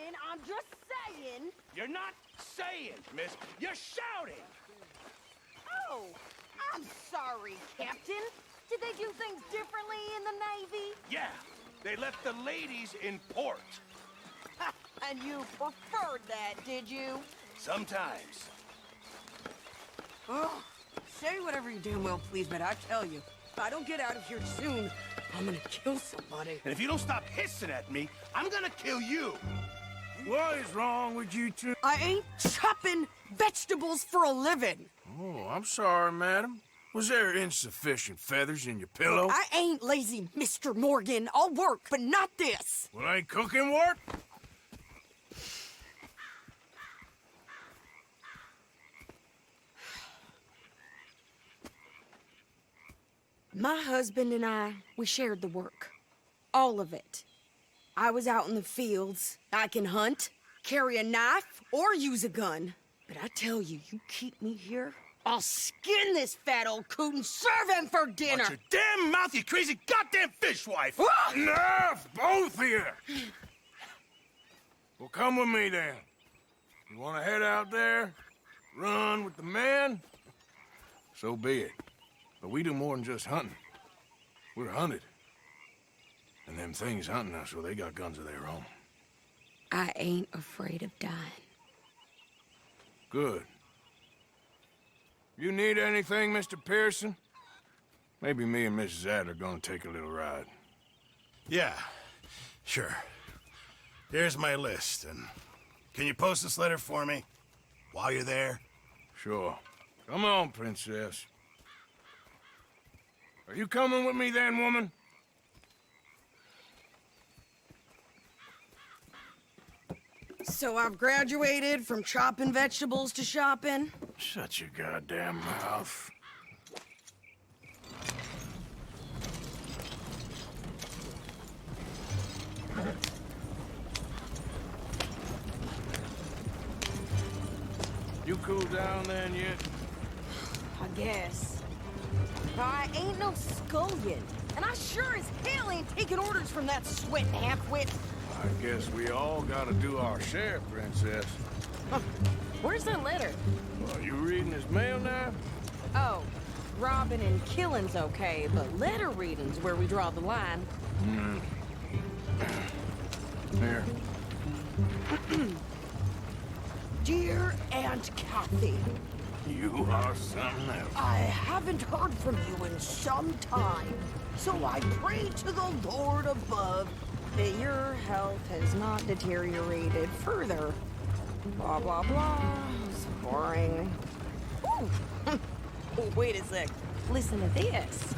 fine. I'm just saying. You're not saying, miss. You're shouting. Oh, I'm sorry, Captain. Did they do things differently in the Navy? Yeah, they left the ladies in port. And you preferred that, did you? Sometimes. Oh, say whatever you damn well please, but I tell you, if I don't get out of here soon, I'm gonna kill somebody. And if you don't stop hissing at me, I'm gonna kill you. What is wrong with you two? I ain't chopping vegetables for a living. Oh, I'm sorry, madam. Was there insufficient feathers in your pillow? I ain't lazy, Mr. Morgan. I'll work, but not this. Well, ain't cooking work? My husband and I, we shared the work. All of it. I was out in the fields. I can hunt, carry a knife, or use a gun. But I tell you, you keep me here, I'll skin this fat old coot and serve him for dinner. Watch your damn mouth, you crazy goddamn fishwife! Enough, both of you! Well, come with me then. You want to head out there, run with the men? So be it. But we do more than just hunting. We're hunted. And them things hunting us, well, they got guns of their own. I ain't afraid of dying. Good. You need anything, Mr. Pearson? Maybe me and Mrs. Adler gonna take a little ride. Yeah, sure. Here's my list, and can you post this letter for me while you're there? Sure. Come on, Princess. Are you coming with me then, woman? So I've graduated from chopping vegetables to shopping. Shut your goddamn mouth. You cool down then yet? I guess. I ain't no scullion, and I sure as hell ain't taking orders from that sweating half-wit. I guess we all gotta do our share, Princess. Where's that letter? Well, you reading his mail now? Oh, robbing and killing's okay, but letter reading's where we draw the line. Here. Dear Aunt Kathy, You are something else. I haven't heard from you in some time, so I pray to the Lord above that your health has not deteriorated further. Blah, blah, blah. It's boring. Ooh. Oh, wait a sec. Listen to this.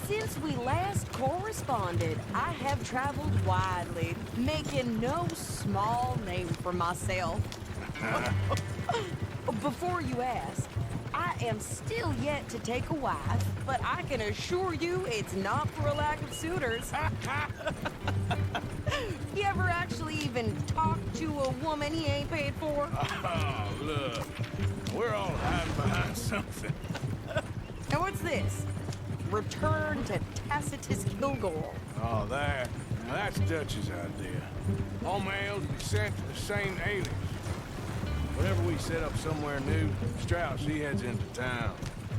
Since we last corresponded, I have traveled widely, making no small name for myself. Before you ask, I am still yet to take a wife, but I can assure you it's not for a lack of suitors. You ever actually even talk to a woman he ain't paid for? Oh, look. We're all hiding behind something. And what's this? Return to Tacitus Kilgore. Oh, that. Now, that's Dutch's idea. All mails be sent to the same alias. Whenever we set up somewhere new, Strauss, he heads into town.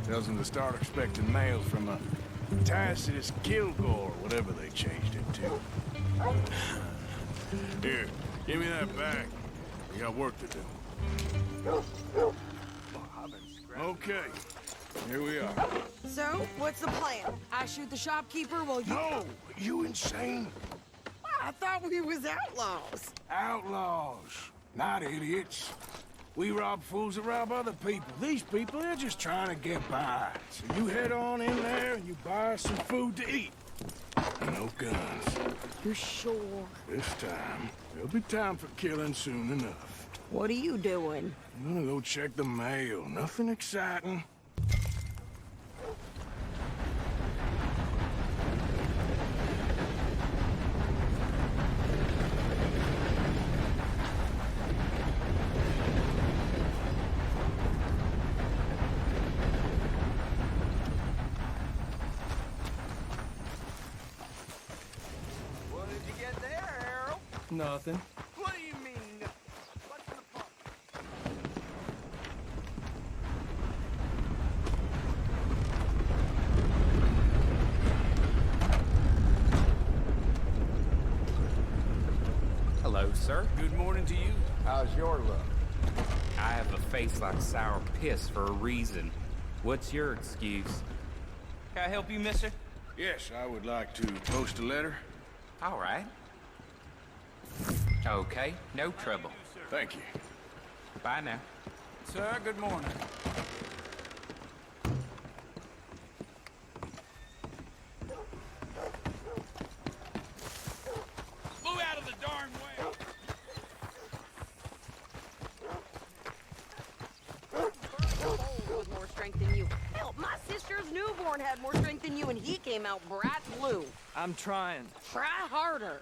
Tells them to start expecting mail from a Tacitus Kilgore, whatever they changed it to. Here, give me that back. We got work to do. Okay, here we are. So, what's the plan? I shoot the shopkeeper while you... No, you insane? I thought we was outlaws. Outlaws, not idiots. We rob fools that rob other people. These people, they're just trying to get by. So you head on in there and you buy us some food to eat. And no guns. You sure? This time, there'll be time for killing soon enough. What are you doing? I'm gonna go check the mail. Nothing exciting. Nothing. What are Hello, sir. Good morning to you. How's your luck? I have a face like sour piss for a reason. What's your excuse? Can I help you, mister? Yes, I would like to post a letter. All right. Okay, no trouble. Thank you. Bye now. Sir, good morning. Move out of the darn way! With more strength than you. Hell, my sister's newborn had more strength than you, and he came out bright blue. I'm trying. Try harder.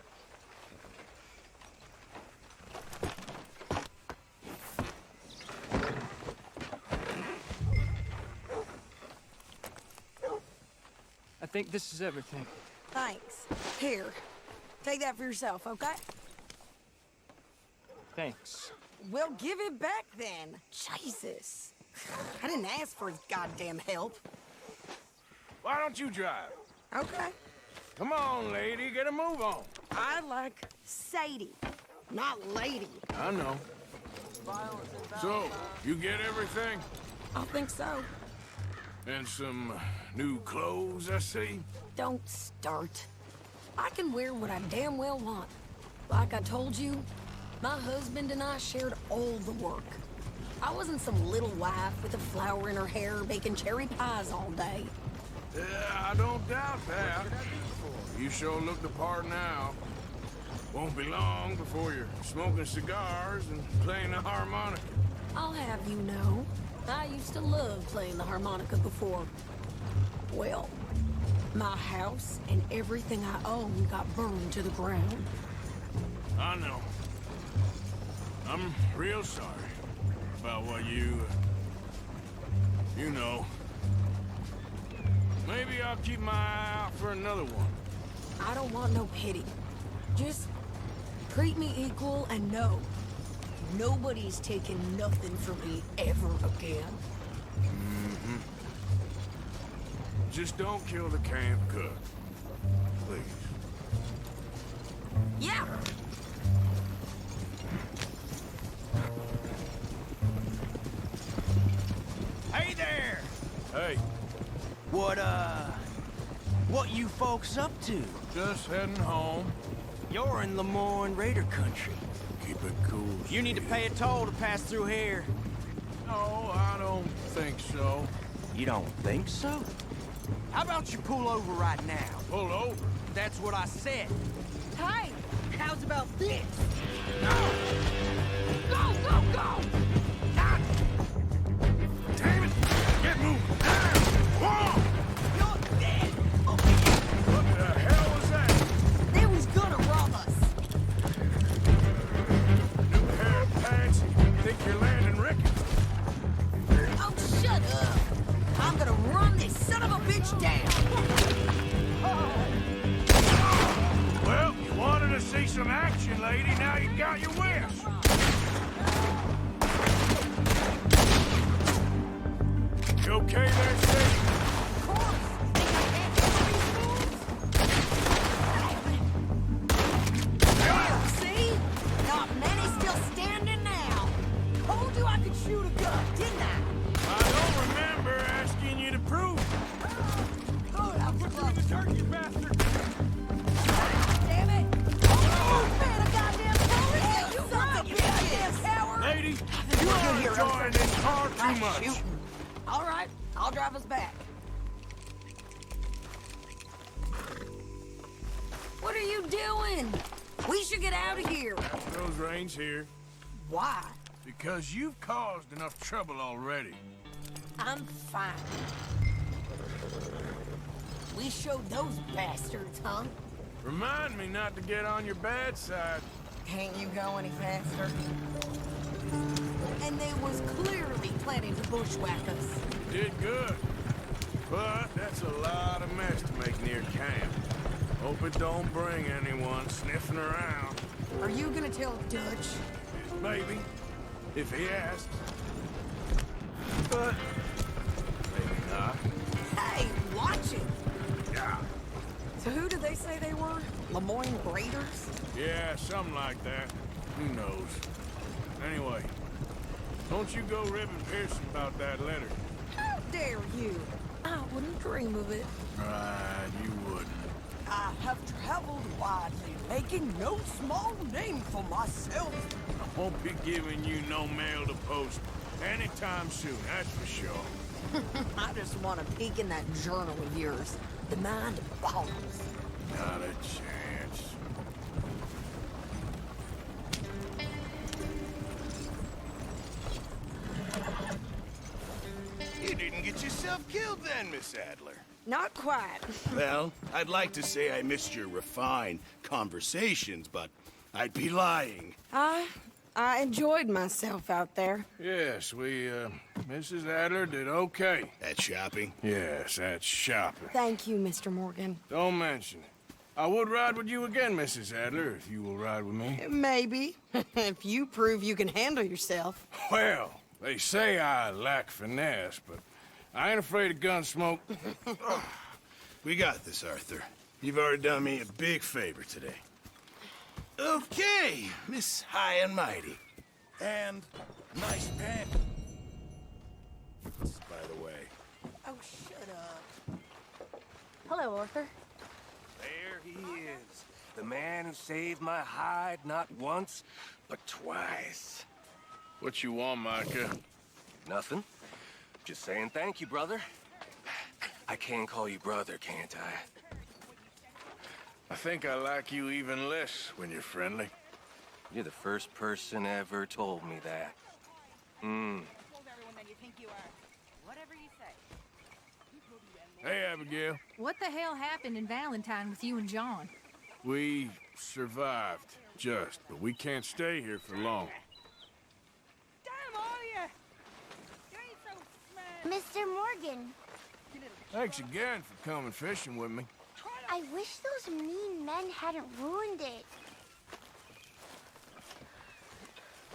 I think this is everything. Thanks. Here, take that for yourself, okay? Thanks. Well, give it back then. Jesus. I didn't ask for his goddamn help. Why don't you drive? Okay. Come on, lady, get a move on. I like Sadie, not lady. I know. So, you get everything? I think so. And some new clothes, I see? Don't start. I can wear what I damn well want. Like I told you, my husband and I shared all the work. I wasn't some little wife with a flower in her hair baking cherry pies all day. Yeah, I don't doubt that. You sure look the part now. Won't be long before you're smoking cigars and playing the harmonica. I'll have you know, I used to love playing the harmonica before. Well, my house and everything I own got burned to the ground. I know. I'm real sorry about what you know. Maybe I'll keep my eye out for another one. I don't want no pity. Just treat me equal and know nobody's taking nothing from me ever again. Just don't kill the camp cook. Please. Yeah. Hey there! Hey, What you folks up to? just heading home. You're in Lemoyne Raider country. Keep it cool. You need to pay a toll to pass through here. No, I don't think so. You don't think so? How about you pull over right now? Pull over. That's what I said. Hey, how's about this? Now! Go, go, go! God! Damn it! Get moving! Whoa! You're dead! What the hell was that? They was gonna rob us. New pair of pants? Think you're landing Ricky? Oh, shut up! I'm gonna run this son of a bitch down! Well, you wanted to see some action, lady. Now you got your wish. You okay there, Sadie? Of course! Think I can't handle these fools? There, see? Not many still standing now. Told you I could shoot a gun, didn't I? I don't remember asking you to prove it. Good, I'll put you in the turkey, bastard! Damn it! Oh, man, a goddamn police! Yeah, you son of a goddamn coward! Lady, you are enjoying this car too I'm much. shooting. All right, I'll drive us back. What are you doing? We should get out of here. Those reins here. Why? Because you've caused enough trouble already. I'm fine. We showed those bastards, huh? Remind me not to get on your bad side. Can't you go any faster? And they was clearly planning to bushwhack us. Did good. But that's a lot of mess to make near camp. Hope it don't bring anyone sniffing around. Are you gonna tell Dutch? Maybe. If he asks. But maybe not. Hey, watch it! Yeah. So who did they say they were? Lemoyne Raiders? Yeah, something like that. Who knows? Anyway, don't you go ribbing Pearson about that letter. How dare you? I wouldn't dream of it. Right, you wouldn't. I have traveled widely, making no small name for myself. I won't be giving you no mail to post anytime soon, that's for sure. I just want to peek in that journal of yours. The mind boggles. Not a chance. You didn't get yourself killed then, Miss Adler. Not quite. Well, I'd like to say I missed your refined conversations, but I'd be lying. I enjoyed myself out there. Yes, Mrs. Adler did okay. At shopping? Yes, that's shopping. Thank you, Mr. Morgan. Don't mention it. I would ride with you again, Mrs. Adler, if you will ride with me. Maybe. If you prove you can handle yourself. Well, they say I lack finesse, but I ain't afraid of gun smoke. We got this, Arthur. You've already done me a big favor today. Okay, Miss High and Mighty. And nice pants. By the way. Oh, shut up. Hello, Arthur. There he is. The man who saved my hide not once, but twice. What you want, Micah? Nothing. Just saying thank you, brother. I can call you brother, can't I? I think I like you even less when you're friendly. You're the first person ever told me that. Hey, Abigail. What the hell happened in Valentine with you and John? We survived, just, but we can't stay here for long. Damn all you! You ain't so smart. Mr. Morgan, Thanks again for coming fishing with me. I wish those mean men hadn't ruined it.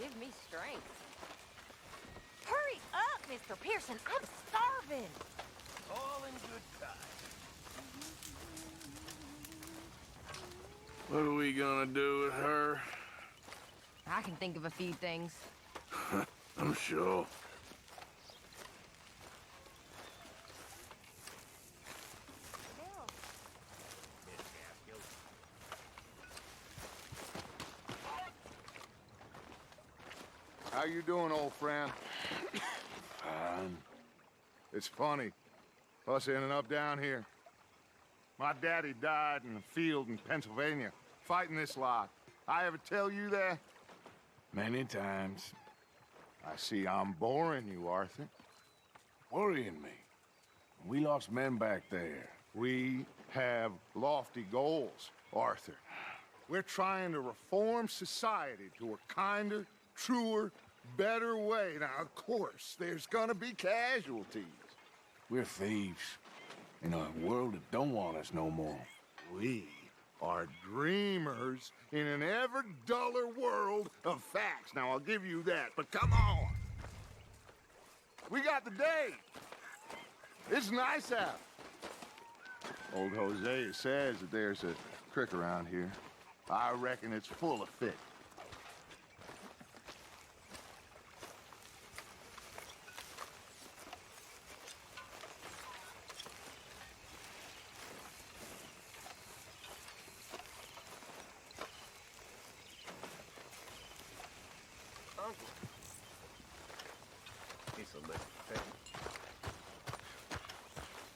Give me strength. Hurry up, Mr. Pearson. I'm starving. All in good time. What are we gonna do with her? I can think of a few things. I'm sure. How you doing, old friend? Fine. It's funny, us ending up down here. My daddy died in the field in Pennsylvania, fighting this lot. I ever tell you that? Many times. I see I'm boring you, Arthur. Worrying me. We lost men back there. We have lofty goals, Arthur. We're trying to reform society to a kinder, truer, better way. Now, of course, there's gonna be casualties. We're thieves. In a world that don't want us no more. We are dreamers in an ever duller world of facts. Now, I'll give you that, but come on. We got the day. It's nice out. Old Hosea says that there's a creek around here. I reckon it's full of fish.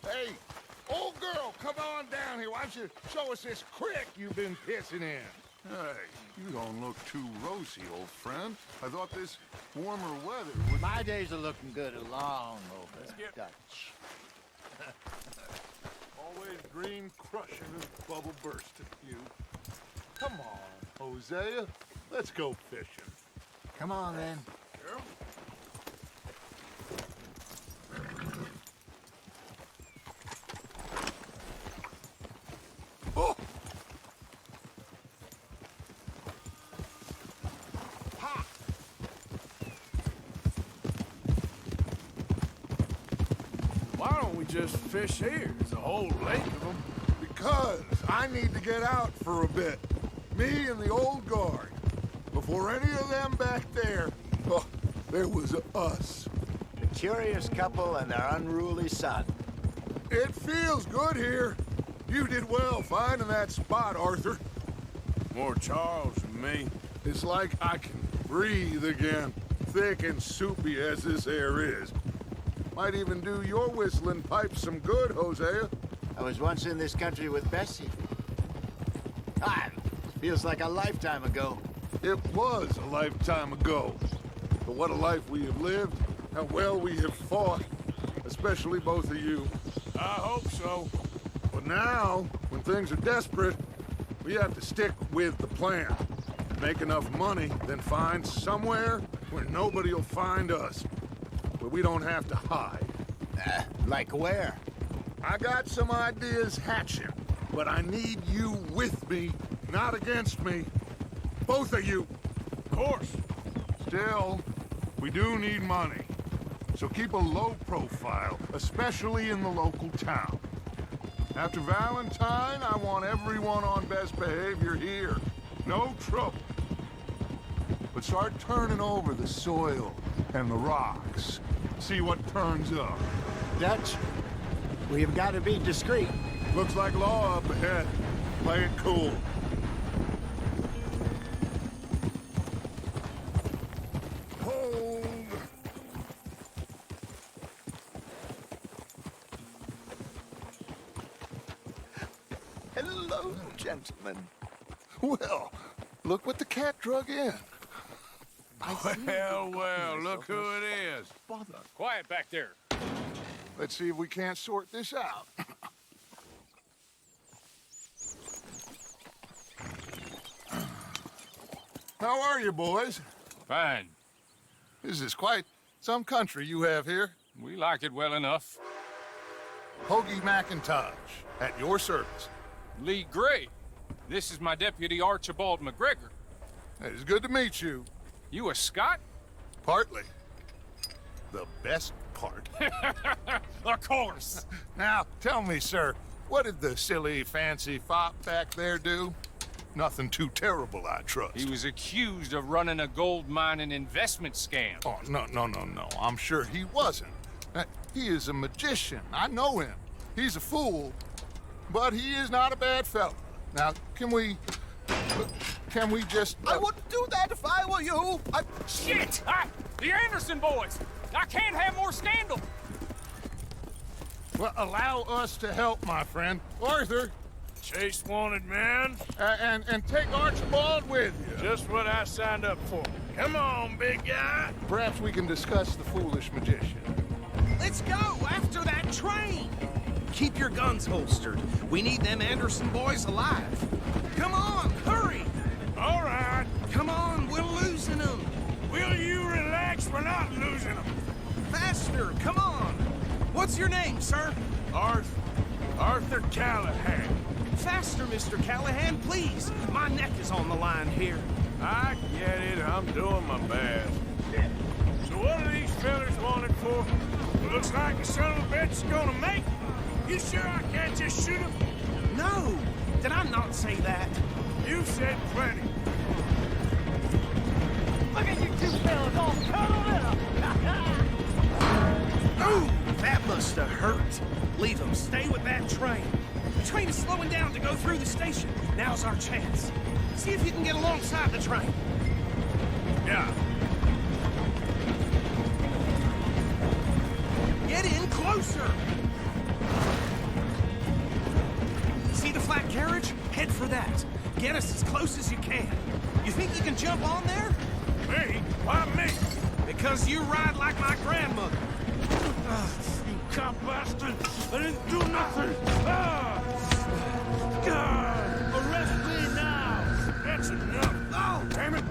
Hey, old girl, come on down here. Why don't you show us this creek you've been pissing in? Hey, you don't look too rosy, old friend. I thought this warmer weather would... My days are looking good along over Dutch. Always green crushing and bubble bursting, you. Come on, Hosea. Let's go fishing. Come on, then. Oh! Ha! Why don't we just fish here? There's a whole lake of them. Because I need to get out for a bit. Me and the old guard. Before any of them back there, oh, there was us. The curious couple and their unruly son. It feels good here. You did well finding that spot, Arthur. More Charles than me. It's like I can breathe again, thick and soupy as this air is. Might even do your whistling pipes some good, Hosea. I was once in this country with Bessie. Ah, feels like a lifetime ago. It was a lifetime ago. But what a life we have lived, how well we have fought, especially both of you. I hope so. But now, when things are desperate, we have to stick with the plan. Make enough money, then find somewhere where nobody will find us. Where we don't have to hide. Like where? I got some ideas hatching, but I need you with me, not against me. Both of you. Of course. Still, we do need money. So keep a low profile, especially in the local town. After Valentine, I want everyone on best behavior here. No trouble. But start turning over the soil and the rocks. See what turns up. Dutch, we've got to be discreet. Looks like law up ahead. Play it cool. Hold. Hello, gentlemen. Well, look what the cat drug in. Well, look who it is. Quiet back there. Let's see if we can't sort this out. How are you, boys? Fine. This is quite some country you have here. We like it well enough. Hoagie McIntosh, at your service. Lee Gray. This is my deputy Archibald McGregor. It is good to meet you. You a Scot? Partly. The best part. Of course. Now, tell me, sir, what did the silly, fancy fop back there do? Nothing too terrible, I trust. He was accused of running a gold mining investment scam. Oh, no. I'm sure he wasn't. He is a magician. I know him. He's a fool, but he is not a bad fellow. Now, can we just... I wouldn't do that if I were you. Shit! The Anderson boys! I can't have more scandal! Well, allow us to help, my friend. Arthur! Chase wanted man. And take Archibald with you. Just what I signed up for. Come on, big guy. Perhaps we can discuss the foolish magician. Let's go after that train. Keep your guns holstered. We need them Anderson boys alive. Come on, hurry. All right. Come on, we're losing them. Will you relax? We're not losing them. Faster, come on. What's your name, sir? Arthur Callahan. Faster, Mr. Callahan, please. My neck is on the line here. I get it. I'm doing my best. So what are these fellas wanted for? Looks like the son of a bitch is gonna make it. You sure I can't just shoot him? No. Did I not say that? You said plenty. Look at you two fellas all cuddled up. Ooh, that must have hurt. Leave them. Stay with that train. The train is slowing down to go through the station. Now's our chance. See if you can get alongside the train. Yeah. Get in closer. See the flat carriage? Head for that. Get us as close as you can. You think you can jump on there? Me? Why me? Because you ride like my grandmother. You cop bastard! I didn't do nothing! God! Arrest me now! That's enough! Oh! Damn it!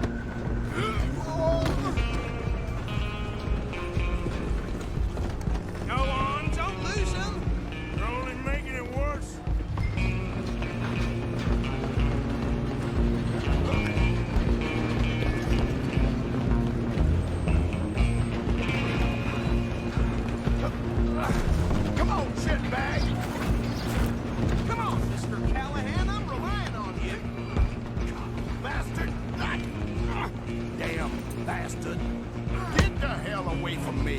Go on, don't lose him! You're only making it worse. Come on, shitbag! Come on, Mr. Callahan, I'm relying on you. of me.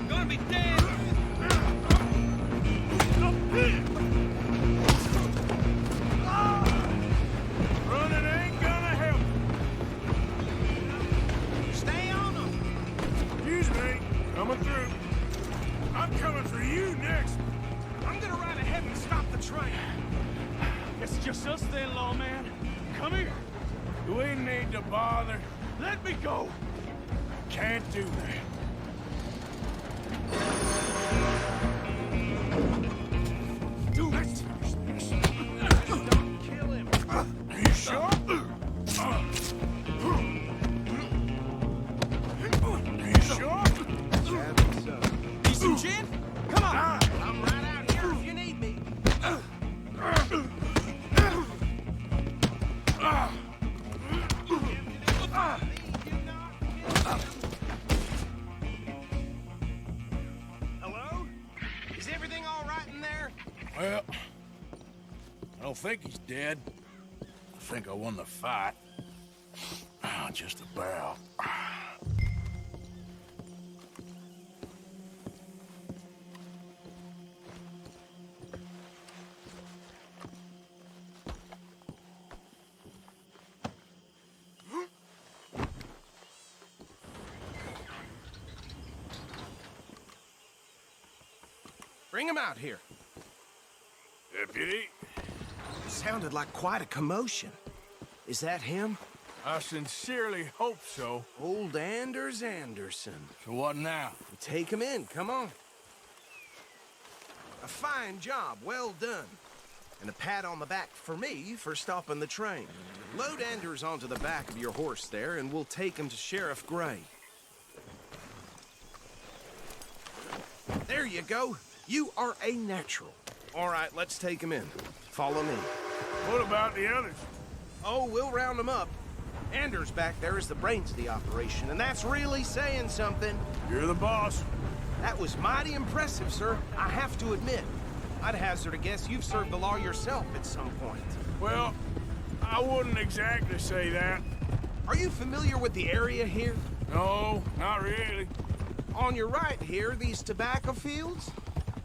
Gonna be dead! Running ain't gonna help. Stay on them! Excuse me. Coming through. I'm coming for you next. I'm gonna ride ahead and stop the train. It's just us then, lawman. Come here. Do we need to bother? Let me go. Can't do that. Do it! Don't kill him! Are you sure? Are you sure? Need some gin? Come on! I'm right out here if you need me. Hello? Is everything all right in there? Well, I don't think he's dead. I think I won the fight. Just about. Bring him out here. Deputy, Sounded like quite a commotion. Is that him? I sincerely hope so. Old Anders Anderson. So what now? Take him in, come on. A fine job, well done. And a pat on the back for me for stopping the train. Load Anders onto the back of your horse there, and we'll take him to Sheriff Gray. There you go. You are a natural. All right, let's take him in. Follow me. What about the others? Oh, we'll round them up. Anders back there is the brains of the operation, and that's really saying something. You're the boss. That was mighty impressive, sir. I have to admit. I'd hazard a guess you've served the law yourself at some point. Well, I wouldn't exactly say that. Are you familiar with the area here? No, not really. On your right here, these tobacco fields?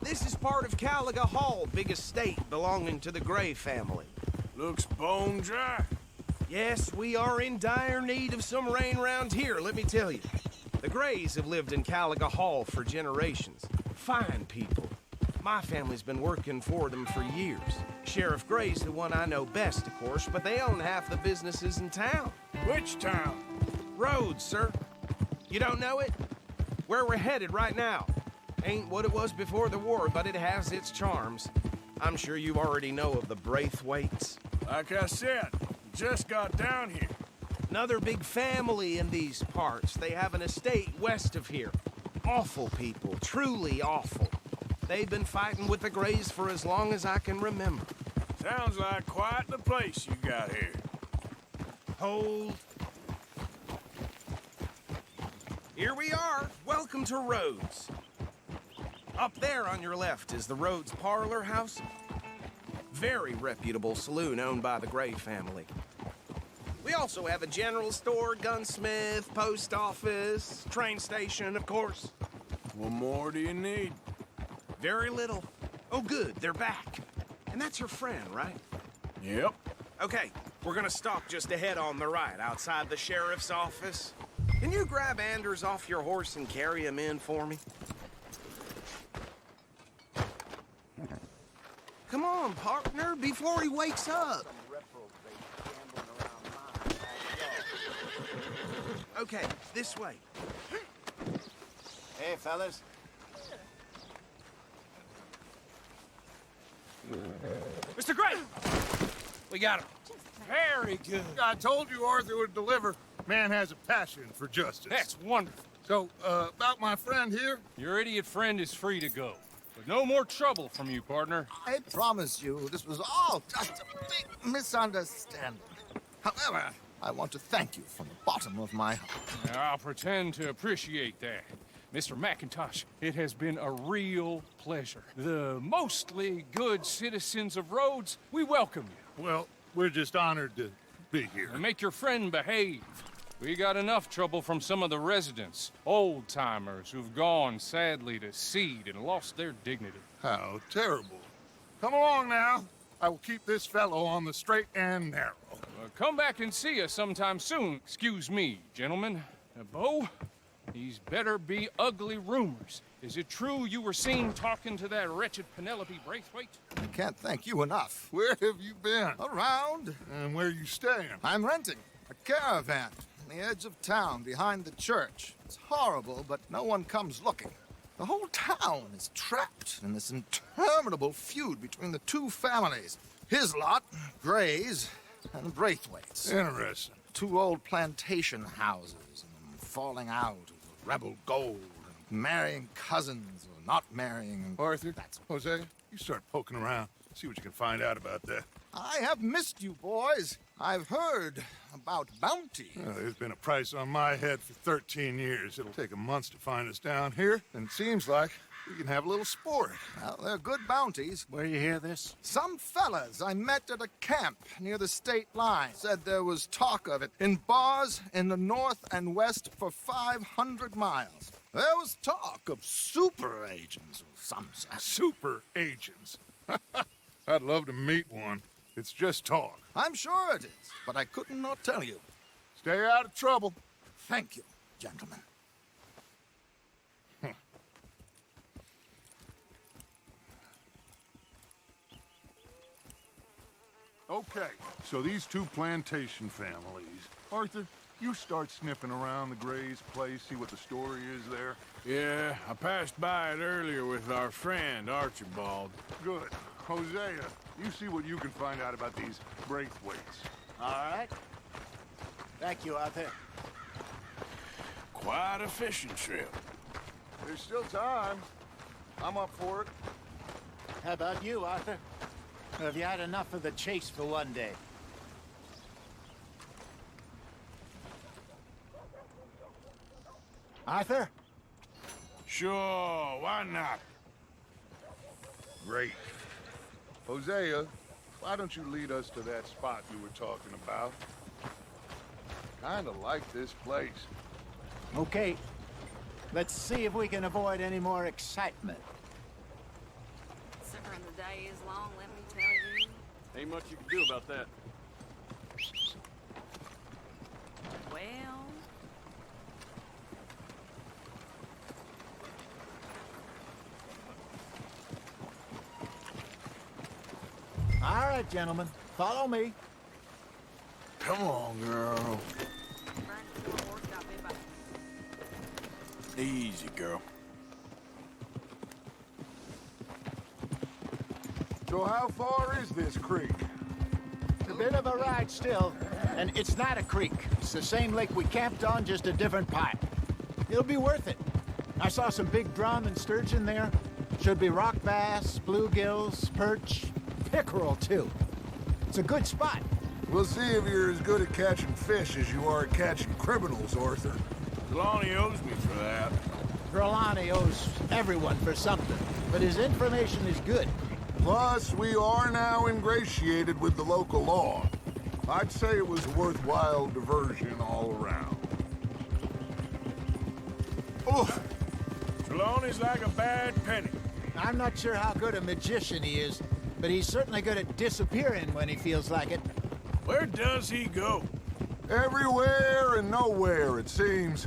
This is part of Caliga Hall, big estate belonging to the Gray family. Looks bone dry. Yes, we are in dire need of some rain round here, let me tell you. The Grays have lived in Caliga Hall for generations. Fine people. My family's been working for them for years. Sheriff Gray's the one I know best, of course, but they own half the businesses in town. Which town? Rhodes, sir. You don't know it? Where we're headed right now. Ain't what it was before the war, but it has its charms. I'm sure you already know of the Braithwaites. Like I said, just got down here. Another big family in these parts. They have an estate west of here. Awful people, truly awful. They've been fighting with the Grays for as long as I can remember. Sounds like quite the place you got here. Hold. Here we are. Welcome to Rhodes. Up there on your left is the Rhodes Parlor House. Very reputable saloon owned by the Gray family. We also have a general store, gunsmith, post office, train station, of course. What more do you need? Very little. Oh, good, they're back. And that's your friend, right? Yep. Okay, we're gonna stop just ahead on the right, outside the sheriff's office. Can you grab Anders off your horse and carry him in for me? Come on, partner, before he wakes up. Okay, this way. Hey, fellas. Mr. Gray! We got him. Very good. I told you Arthur would deliver. Man has a passion for justice. That's wonderful. So, about my friend here? Your idiot friend is free to go. But no more trouble from you, partner. I promise you, this was all just a big misunderstanding. However, I want to thank you from the bottom of my heart. I'll pretend to appreciate that. Mr. McIntosh, it has been a real pleasure. The mostly good citizens of Rhodes, we welcome you. Well, we're just honored to be here. And make your friend behave. We got enough trouble from some of the residents, old-timers who've gone, sadly, to seed and lost their dignity. How terrible. Come along now. I will keep this fellow on the straight and narrow. Come back and see us sometime soon. Excuse me, gentlemen. Bo, these better be ugly rumors. Is it true you were seen talking to that wretched Penelope Braithwaite? I can't thank you enough. Where have you been? Around. And where are you staying? I'm renting a caravan on the edge of town behind the church. It's horrible, but no one comes looking. The whole town is trapped in this interminable feud between the two families. His lot, Gray's, and Braithwaite's. Interesting. Two old plantation houses, and falling out over rebel gold, and marrying cousins or not marrying. And Arthur, Hosea, you start poking around. See what you can find out about that. I have missed you, boys. I've heard about bounty. There's been a price on my head for 13 years. It'll take a month to find us down here, and it seems like we can have a little sport. Well, they're good bounties. Where you hear this? Some fellas I met at a camp near the state line said there was talk of it in bars in the north and west for 500 miles. There was talk of super agents of some sort. Super agents? I'd love to meet one. It's just talk. I'm sure it is, but I couldn't not tell you. Stay out of trouble. Thank you, gentlemen. Okay, so these two plantation families. Arthur, you start sniffing around the Gray's place, see what the story is there. Yeah, I passed by it earlier with our friend, Archibald. Good. Hosea, you see what you can find out about these Braithwaites. All right. Thank you, Arthur. Quite a fishing trip. There's still time. I'm up for it. How about you, Arthur? Or have you had enough of the chase for one day? Arthur? Sure, why not? Great. Hosea, why don't you lead us to that spot you were talking about? Kinda like this place. Okay. Let's see if we can avoid any more excitement. Considering the day is long, let me tell you. Ain't much you can do about that. Well... All right, gentlemen. Follow me. Come on, girl. Easy, girl. So how far is this creek? It's a bit of a ride still, and it's not a creek. It's the same lake we camped on, just a different part. It'll be worth it. I saw some big drum and sturgeon there. Should be rock bass, bluegills, perch, pickerel, too. It's a good spot. We'll see if you're as good at catching fish as you are at catching criminals, Arthur. Trelawney owes me for that. Trelawney owes everyone for something, but his information is good. Plus, we are now ingratiated with the local law. I'd say it was a worthwhile diversion all around. Oh, Trelawney's like a bad penny. I'm not sure how good a magician he is, but he's certainly good at disappearing when he feels like it. Where does he go? Everywhere and nowhere, it seems.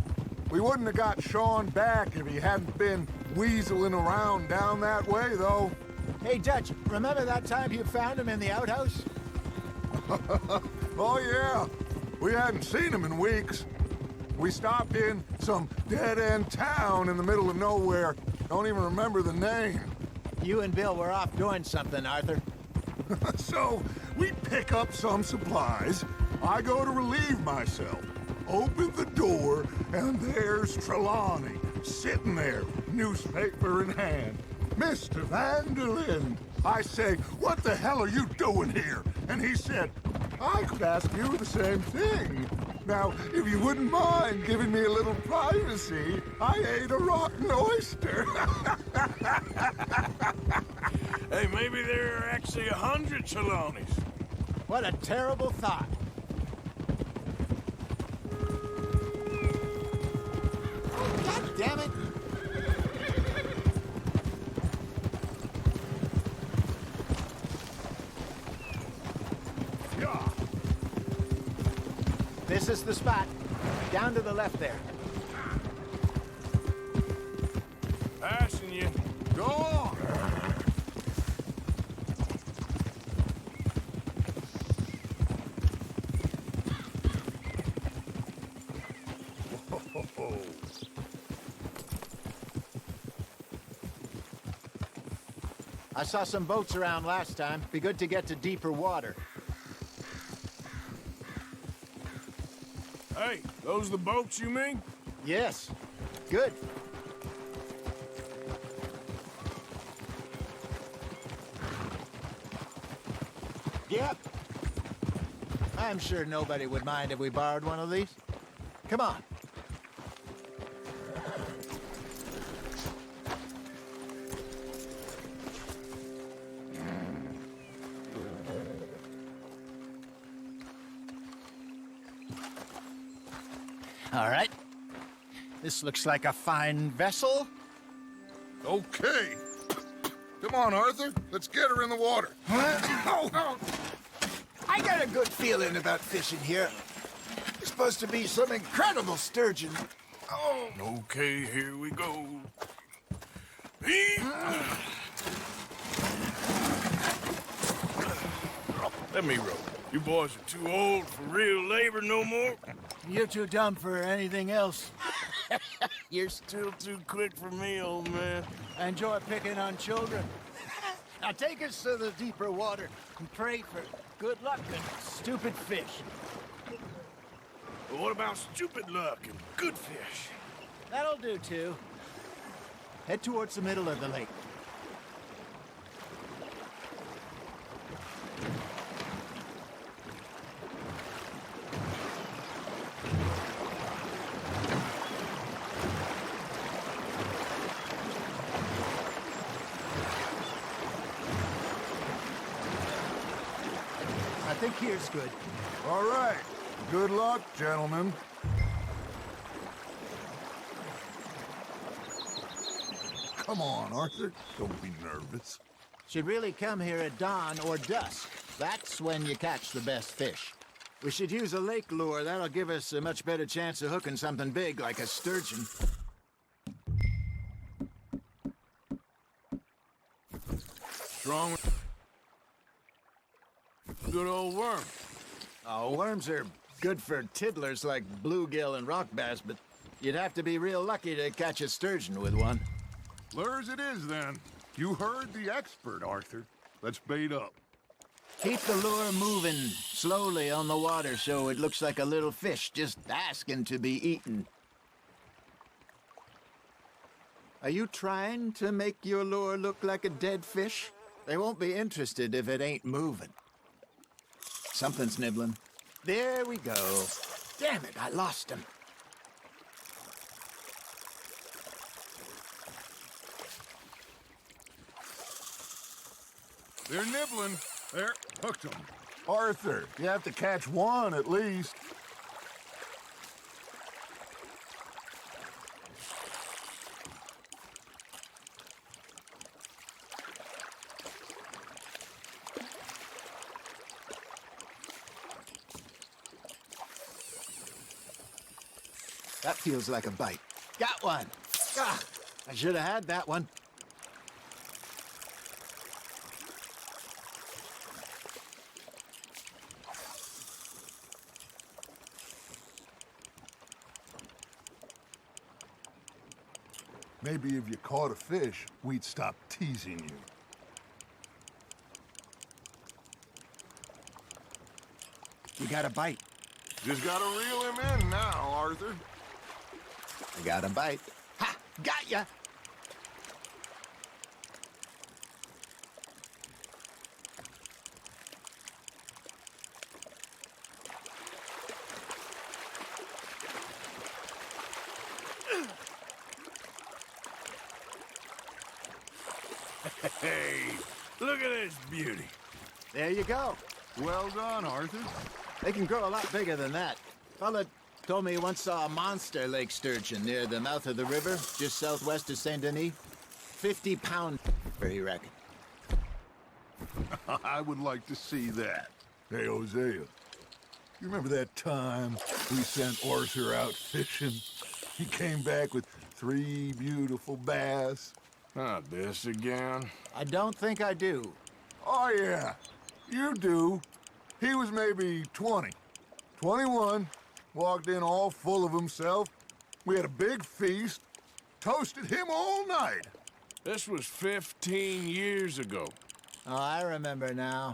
We wouldn't have got Sean back if he hadn't been weaseling around down that way, though. Hey, Dutch, remember that time you found him in the outhouse? Oh, yeah. We hadn't seen him in weeks. We stopped in some dead-end town in the middle of nowhere. Don't even remember the name. You and Bill were off doing something, Arthur. So, we pick up some supplies. I go to relieve myself. Open the door, and there's Trelawney, sitting there, newspaper in hand. Mr. Van der Linde. I say, what the hell are you doing here? And he said, I could ask you the same thing. Now, if you wouldn't mind giving me a little privacy, I ate a rotten oyster. Hey, maybe there are actually 100 Trelawneys. What a terrible thought. is the spot. Down to the left there. Passing you. Go on! I saw some boats around last time. Be good to get to deeper water. Hey, those the boats you mean? Yes. Good. Yep. I'm sure nobody would mind if we borrowed one of these. Come on. All right. This looks like a fine vessel. Okay. Come on, Arthur. Let's get her in the water. Oh. I got a good feeling about fishing here. There's supposed to be some incredible sturgeon. Oh. Okay, here we go. Let me row. You boys are too old for real labor no more. You're too dumb for anything else. You're still too quick for me, old man. I enjoy picking on children. Now take us to the deeper water and pray for good luck and stupid fish. But what about stupid luck and good fish? That'll do, too. Head towards the middle of the lake. I think here's good. All right. Good luck, gentlemen. Come on, Arthur. Don't be nervous. Should really come here at dawn or dusk. That's when you catch the best fish. We should use a lake lure. That'll give us a much better chance of hooking something big like a sturgeon. Strong. Good old worm. Oh, worms are good for tiddlers like bluegill and rock bass, but you'd have to be real lucky to catch a sturgeon with one. Lures it is, then. You heard the expert, Arthur. Let's bait up. Keep the lure moving slowly on the water so it looks like a little fish just asking to be eaten. Are you trying to make your lure look like a dead fish? They won't be interested if it ain't moving. Something's nibbling. There we go. Damn it, I lost him. They're nibbling. There, hooked them. Arthur, you have to catch one at least. That feels like a bite. Got one. Ah, I should have had that one. Maybe if you caught a fish, we'd stop teasing you. You got a bite. Just gotta reel him in now, Arthur. I got a bite. Ha! Got ya! Hey, look at this beauty. There you go. Well done, Arthur. They can grow a lot bigger than that. Fella told me he once saw a monster lake sturgeon near the mouth of the river, just southwest of Saint Denis. 50-pound, he reckoned. I would like to see that. Hey, Hosea. You remember that time we sent Arthur out fishing? He came back with 3 beautiful bass. Not this again. I don't think I do. Oh, yeah. You do. He was maybe 20. 21. Walked in all full of himself. We had a big feast. Toasted him all night. This was 15 years ago. Oh, I remember now.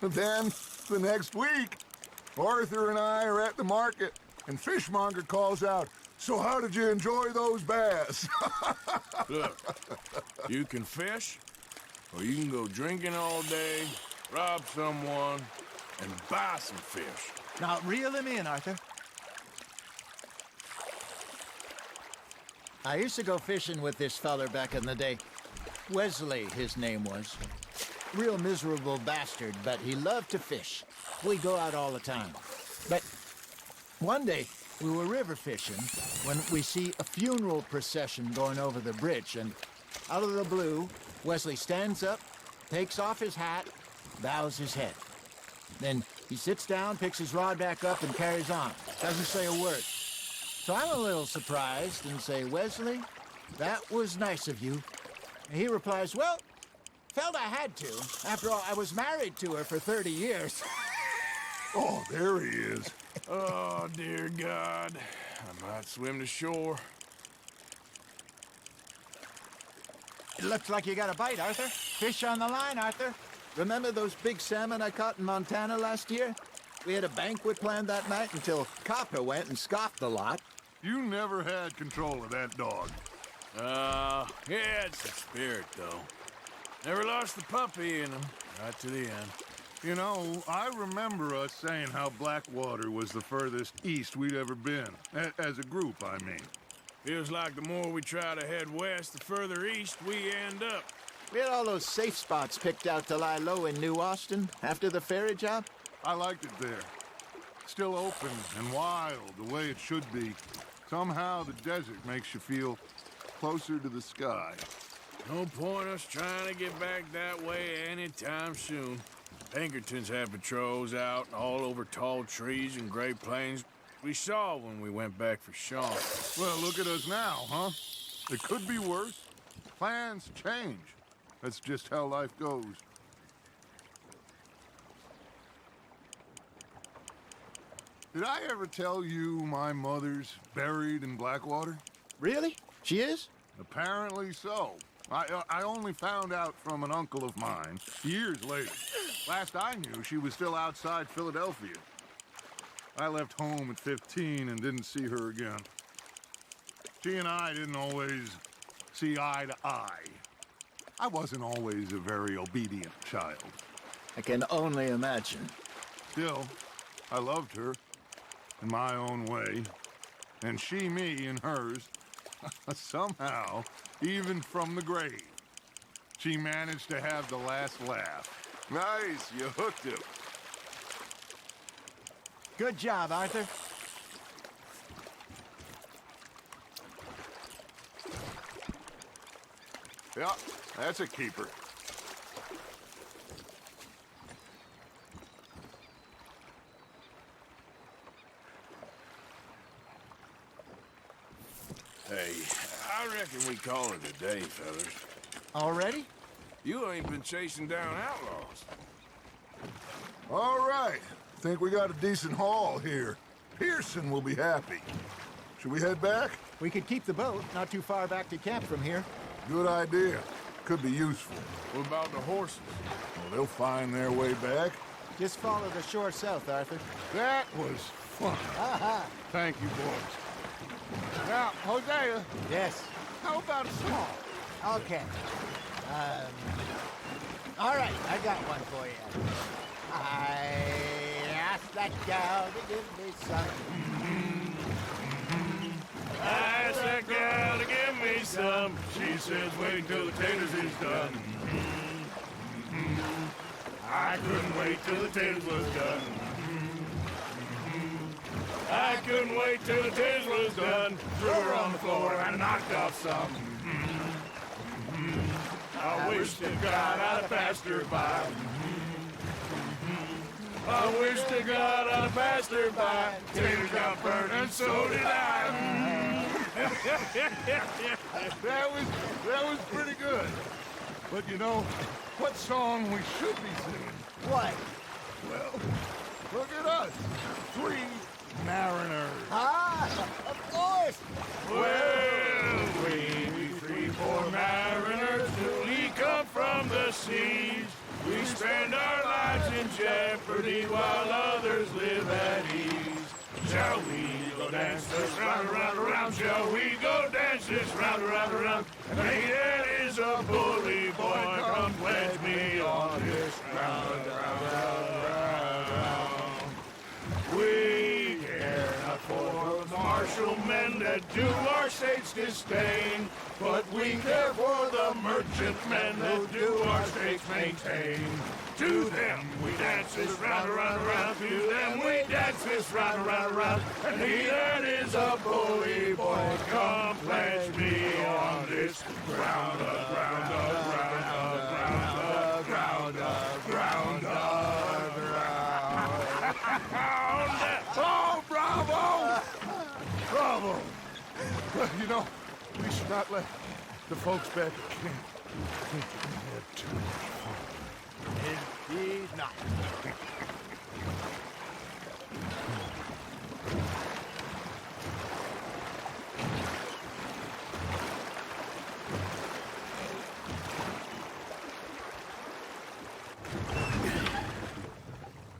Then, the next week, Arthur and I are at the market, and Fishmonger calls out, "So how did you enjoy those bass?" Look, you can fish, or you can go drinking all day, rob someone, and buy some fish. Now, reel him in, Arthur. I used to go fishing with this feller back in the day. Wesley, his name was. Real miserable bastard, but he loved to fish. We'd go out all the time. But one day, we were river fishing when we see a funeral procession going over the bridge, and out of the blue, Wesley stands up, takes off his hat, bows his head. Then he sits down, picks his rod back up, and carries on. Doesn't say a word. So I'm a little surprised and say, "Wesley, that was nice of you." And he replies, "Well, felt I had to. After all, I was married to her for 30 years. Oh, there he is. Oh, dear God. I might swim to shore. It looks like you got a bite, Arthur. Fish on the line, Arthur. Remember those big salmon I caught in Montana last year? We had a banquet planned that night until Copper went and scoffed the lot. You never had control of that dog. He had some spirit, though. Never lost the puppy in him, right to the end. You know, I remember us saying how Blackwater was the furthest east we'd ever been. As a group, I mean. Feels like the more we try to head west, the further east we end up. We had all those safe spots picked out to lie low in New Austin after the ferry job. I liked it there. Still open and wild, the way it should be. Somehow the desert makes you feel closer to the sky. No point us trying to get back that way anytime soon. Pinkertons had patrols out all over tall trees and Great Plains. We saw when we went back for Sean. Well, look at us now, huh? It could be worse. Plans change. That's just how life goes. Did I ever tell you my mother's buried in Blackwater? Really? She is? Apparently so. I only found out from an uncle of mine years later. Last I knew, she was still outside Philadelphia. I left home at 15 and didn't see her again. She and I didn't always see eye to eye. I wasn't always a very obedient child. I can only imagine. Still, I loved her in my own way, and she me in hers. Somehow, even from the grave, she managed to have the last laugh. Nice, you hooked him. Good job, Arthur. Yeah, that's a keeper. Hey, I reckon we call it a day, fellas. Already? You ain't been chasing down outlaws. All right. Think we got a decent haul here. Pearson will be happy. Should we head back? We could keep the boat not too far back to camp from here. Good idea. Could be useful. What about the horses? Well, they'll find their way back. Just follow the shore south, Arthur. That was fun. Thank you, boys. Now, Hosea. Yes. How about a song? Okay. All right, I got one for you. I asked that gal to give me some. I asked that gal to give me some. She says, wait till the taters is done. I couldn't wait till the taters was done. I couldn't wait till the taters was done. Threw her on the floor and knocked off some. I wish to God I'd passed her by. I wish to God I passed her by. Tater got burnt and so did I. That was pretty good. But you know, what song we should be singing? What? Well, look at us. 3 mariners. Ah, of course. Well, we 3 poor mariners newly come from the seas. We spend our lives in jeopardy while others live at ease. Shall we go dance this round, around, around? Shall we go dance this round, around, around? And that is a bully boy. Come pledge me on this round, round, round, round. We care not for the martial men that do our state's disdain, but we care for the merchant men that do our state's maintain. To them we dance this round, around, around. To them we dance this round, around, around. And he that is a bully boy, come pledge me on this ground, ground, ground, ground, ground, ground, ground. Oh, bravo! Bravo! Well, you know, we should not let the folks back at camp think we had too much fun. Indeed not.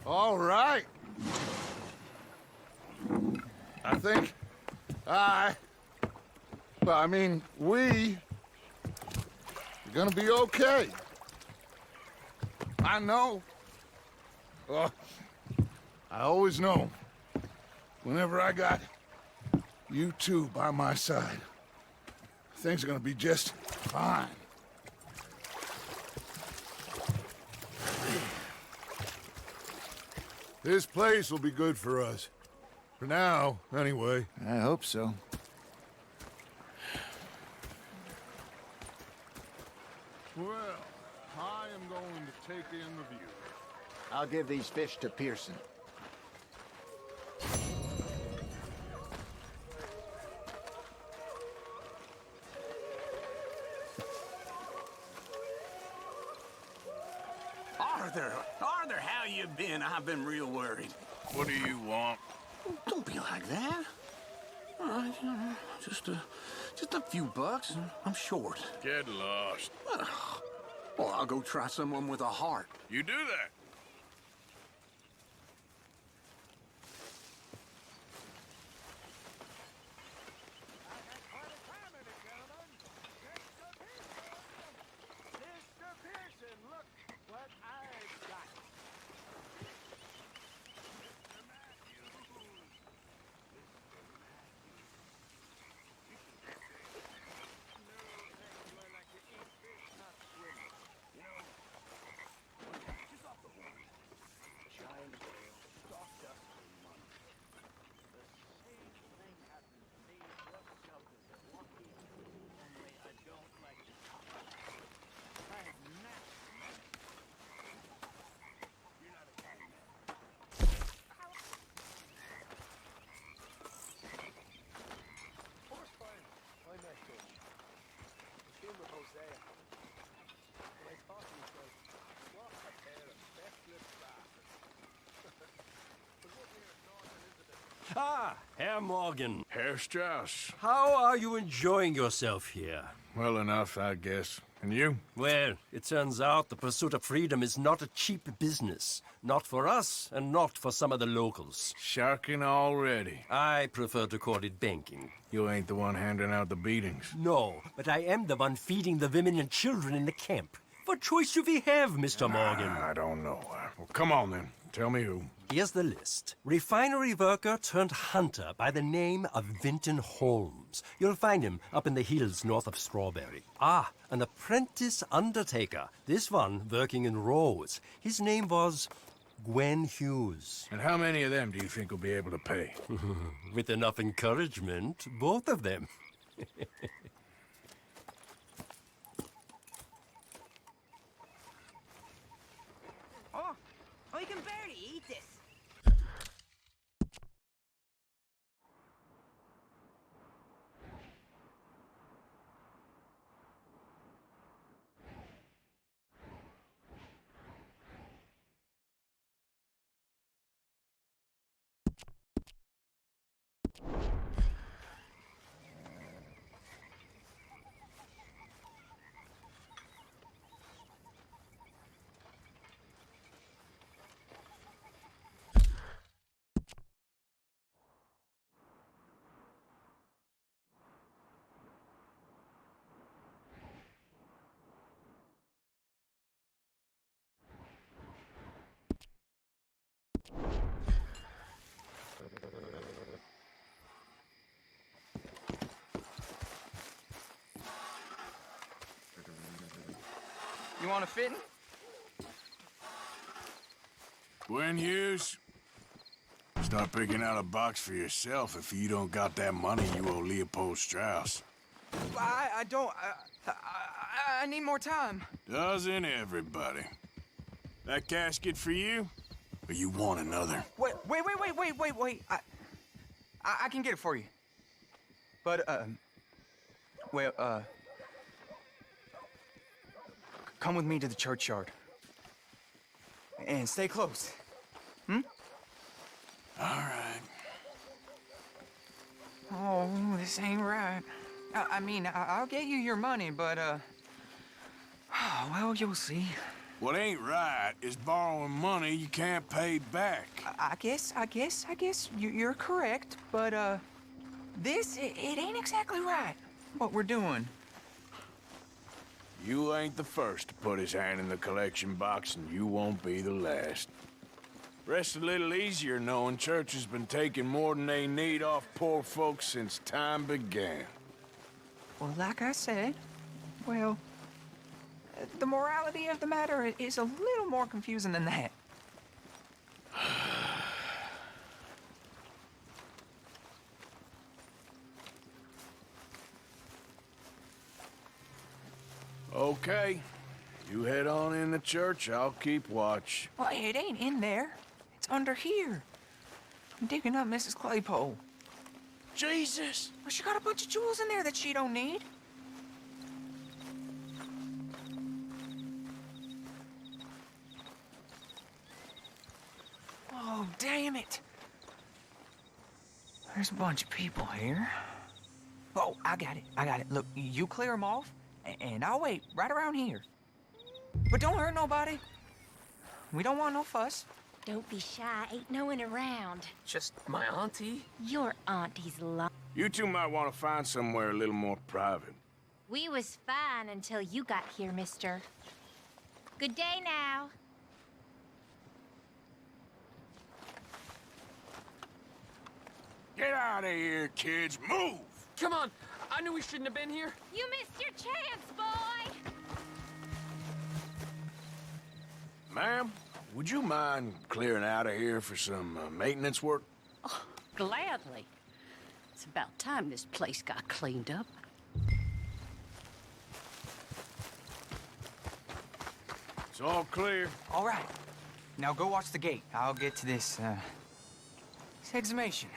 All right. I think we are gonna be okay. I know. Oh, I always know. Whenever I got you two by my side, things are gonna be just fine. This place will be good for us. For now, anyway. I hope so. Well, I am going to take in the view. I'll give these fish to Pearson. Arthur, how you been? I've been real worried. What do you want? Don't be like that. All right, just a few bucks, and I'm short. Get lost. Well, I'll go try someone with a heart. You do that. Ah, Herr Morgan. Herr Strauss. How are you enjoying yourself here? Well enough, I guess. And you? Well, it turns out the pursuit of freedom is not a cheap business. Not for us, and not for some of the locals. Sharking already. I prefer to call it banking. You ain't the one handing out the beatings. No, but I am the one feeding the women and children in the camp. What choice do we have, Mr. Morgan? I don't know. Well, come on then. Tell me who. Here's the list. Refinery worker turned hunter by the name of Vinton Holmes. You'll find him up in the hills north of Strawberry. Ah, an apprentice undertaker. This one working in rows. His name was Gwen Hughes. And how many of them do you think will be able to pay? With enough encouragement, both of them. Oh, you can barely eat this. You want a fitting? Gwen Hughes, start picking out a box for yourself if you don't got that money you owe Leopold Strauss. I don't... I need more time. Doesn't everybody? That casket for you? Or you want another? Wait. I can get it for you. But, come with me to the churchyard. And stay close. Hmm? All right. Oh, this ain't right. I mean, I'll get you your money, but, well, you'll see. What ain't right is borrowing money you can't pay back. I guess you're correct, but, it ain't exactly right, what we're doing. You ain't the first to put his hand in the collection box, and you won't be the last. Rests a little easier knowing church has been taking more than they need off poor folks since time began. Well, like I said, well, the morality of the matter is a little more confusing than that. Okay. You head on in the church, I'll keep watch. Well, it ain't in there. It's under here. I'm digging up Mrs. Claypole. Jesus! Well, she got a bunch of jewels in there that she don't need. Oh, damn it. There's a bunch of people here. Oh, I got it. Look, you clear them off, and I'll wait right around here. But don't hurt nobody. We don't want no fuss. Don't be shy. Ain't no one around. Just my auntie. Your auntie's You two might want to find somewhere a little more private. We was fine until you got here, mister. Good day now. Get out of here, kids. Move! Come on. I knew we shouldn't have been here. You missed your chance, boy. Ma'am, would you mind clearing out of here for some maintenance work? Oh, gladly. It's about time this place got cleaned up. It's all clear. All right. Now go watch the gate. I'll get to this exhumation.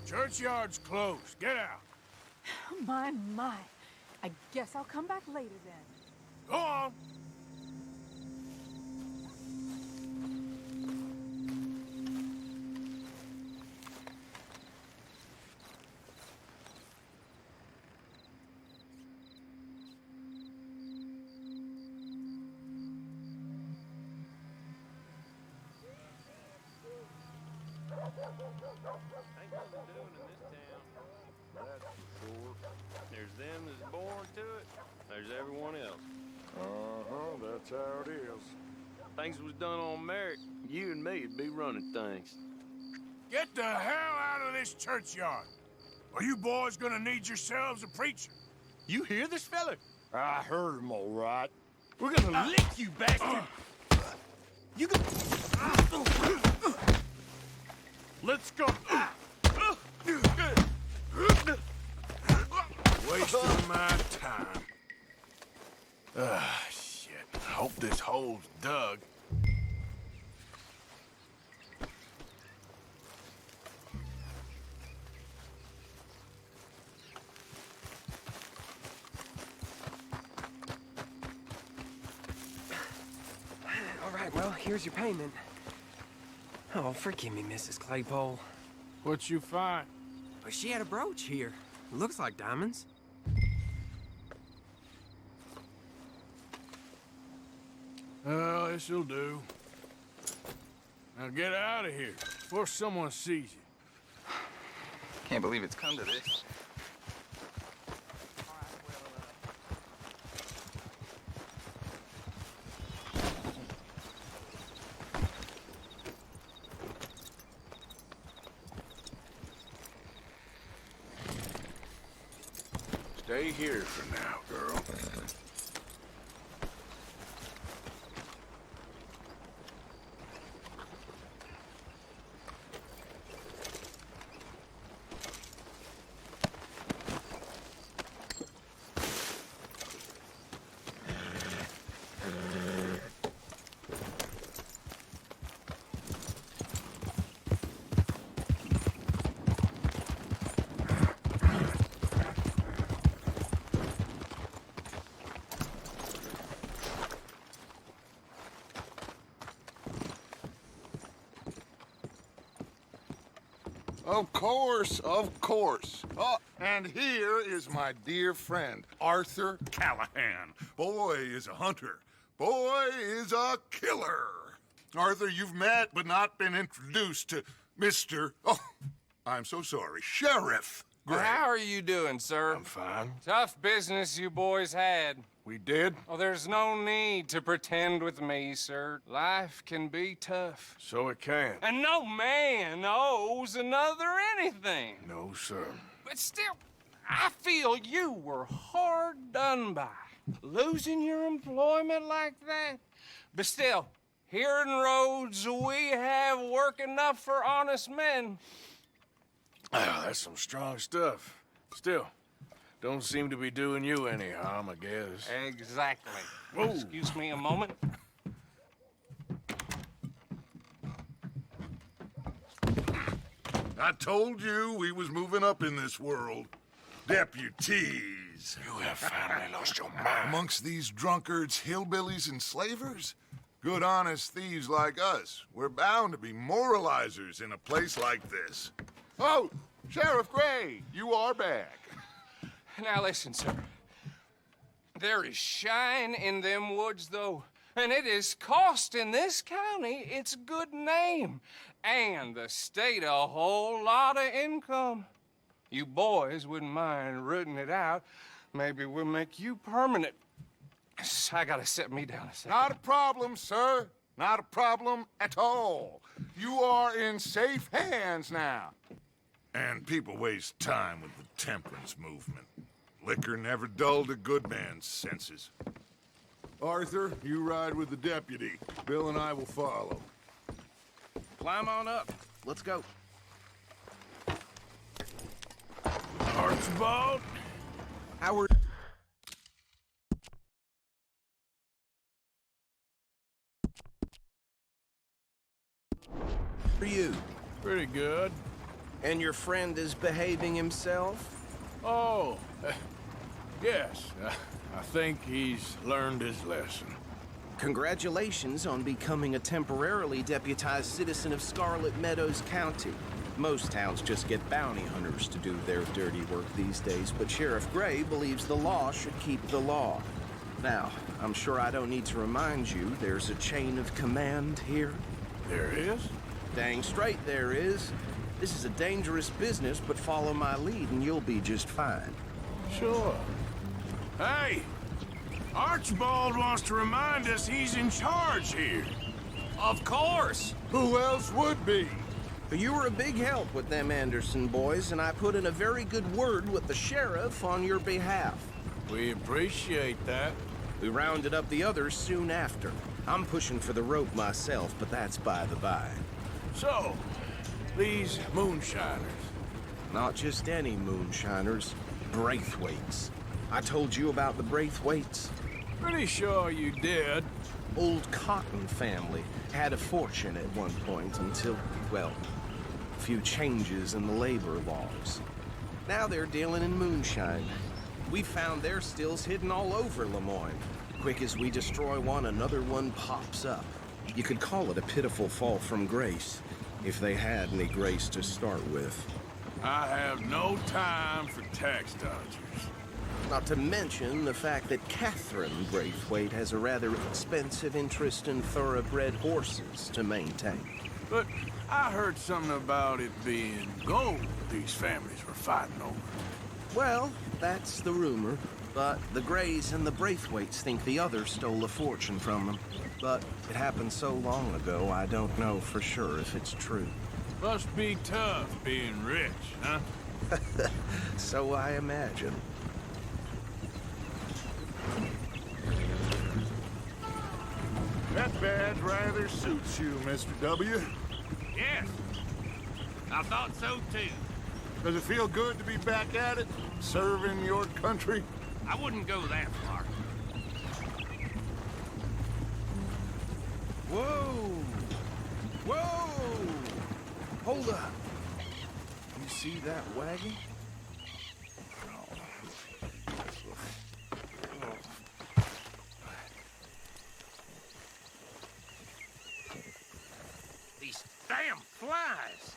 Churchyard's closed. Get out. My. I guess I'll come back later then. Go on. There's them that's born to it. There's everyone else. That's how it is. Things was done on merit. You and me'd be running things. Get the hell out of this churchyard. Are you boys gonna need yourselves a preacher? You hear this fella? I heard him all right. We're gonna lick you, bastard! You go... Let's go. Wasting my time. Shit. Hope this hole's dug. All right, well, here's your payment. Oh, forgive me, Mrs. Claypole. What you find? But she had a brooch here. Looks like diamonds. Well, this'll do. Now get out of here before someone sees you. Can't believe it's come to this. Stay here for now, girl. Of course, of course. Oh, and here is my dear friend, Arthur Callahan. Boy is a hunter. Boy is a killer. Arthur, you've met but not been introduced to Mr. Oh, I'm so sorry, Sheriff Gray. How are you doing, sir? I'm fine. Tough business you boys had. We did? Oh, there's no need to pretend with me, sir. Life can be tough. So it can. And no man owes another anything. No, sir. But still, I feel you were hard done by. Losing your employment like that. But still, here in Rhodes, we have work enough for honest men. Ah, that's some strong stuff. Still, don't seem to be doing you any harm, I guess. Exactly. Whoa. Excuse me a moment. I told you we was moving up in this world. Deputies. You have finally lost your mind. Amongst these drunkards, hillbillies, and slavers? Good, honest thieves like us. We're bound to be moralizers in a place like this. Oh, Sheriff Gray, you are back. Now listen, sir. There is shine in them woods, though, and it is costing this county its good name and the state a whole lot of income. You boys wouldn't mind rooting it out. Maybe we'll make you permanent. I gotta sit me down a second. Not a problem, sir. Not a problem at all. You are in safe hands now. And people waste time with the temperance movement. Liquor never dulled a good man's senses. Arthur, you ride with the deputy. Bill and I will follow. Climb on up. Let's go. Archibald? Howard. How are you? Pretty good. And your friend is behaving himself? Oh, yes. I think he's learned his lesson. Congratulations on becoming a temporarily deputized citizen of Scarlet Meadows County. Most towns just get bounty hunters to do their dirty work these days, but Sheriff Gray believes the law should keep the law. Now, I'm sure I don't need to remind you there's a chain of command here. There is? Dang straight there is. This is a dangerous business, but follow my lead and you'll be just fine. Sure. Hey! Archibald wants to remind us he's in charge here. Of course! Who else would be? You were a big help with them Anderson boys, and I put in a very good word with the sheriff on your behalf. We appreciate that. We rounded up the others soon after. I'm pushing for the rope myself, but that's by the by. So, these moonshiners. Not just any moonshiners, Braithwaites. I told you about the Braithwaites? Pretty sure you did. Old Cotton family had a fortune at one point until, well, a few changes in the labor laws. Now they're dealing in moonshine. We found their stills hidden all over Lemoyne. Quick as we destroy one, another one pops up. You could call it a pitiful fall from grace. if they had any grace to start with. I have no time for tax dodgers. Not to mention the fact that Catherine Braithwaite has a rather expensive interest in thoroughbred horses to maintain. But I heard something about it being gold these families were fighting over. Well, that's the rumor. But the Grays and the Braithwaites think the others stole a fortune from them. But it happened so long ago, I don't know for sure if it's true. Must be tough being rich, huh? So I imagine. That badge rather suits you, Mr. W. Yes, I thought so too. Does it feel good to be back at it, serving your country? I wouldn't go that far. Whoa! Whoa! Hold up. You see that wagon? These damn flies.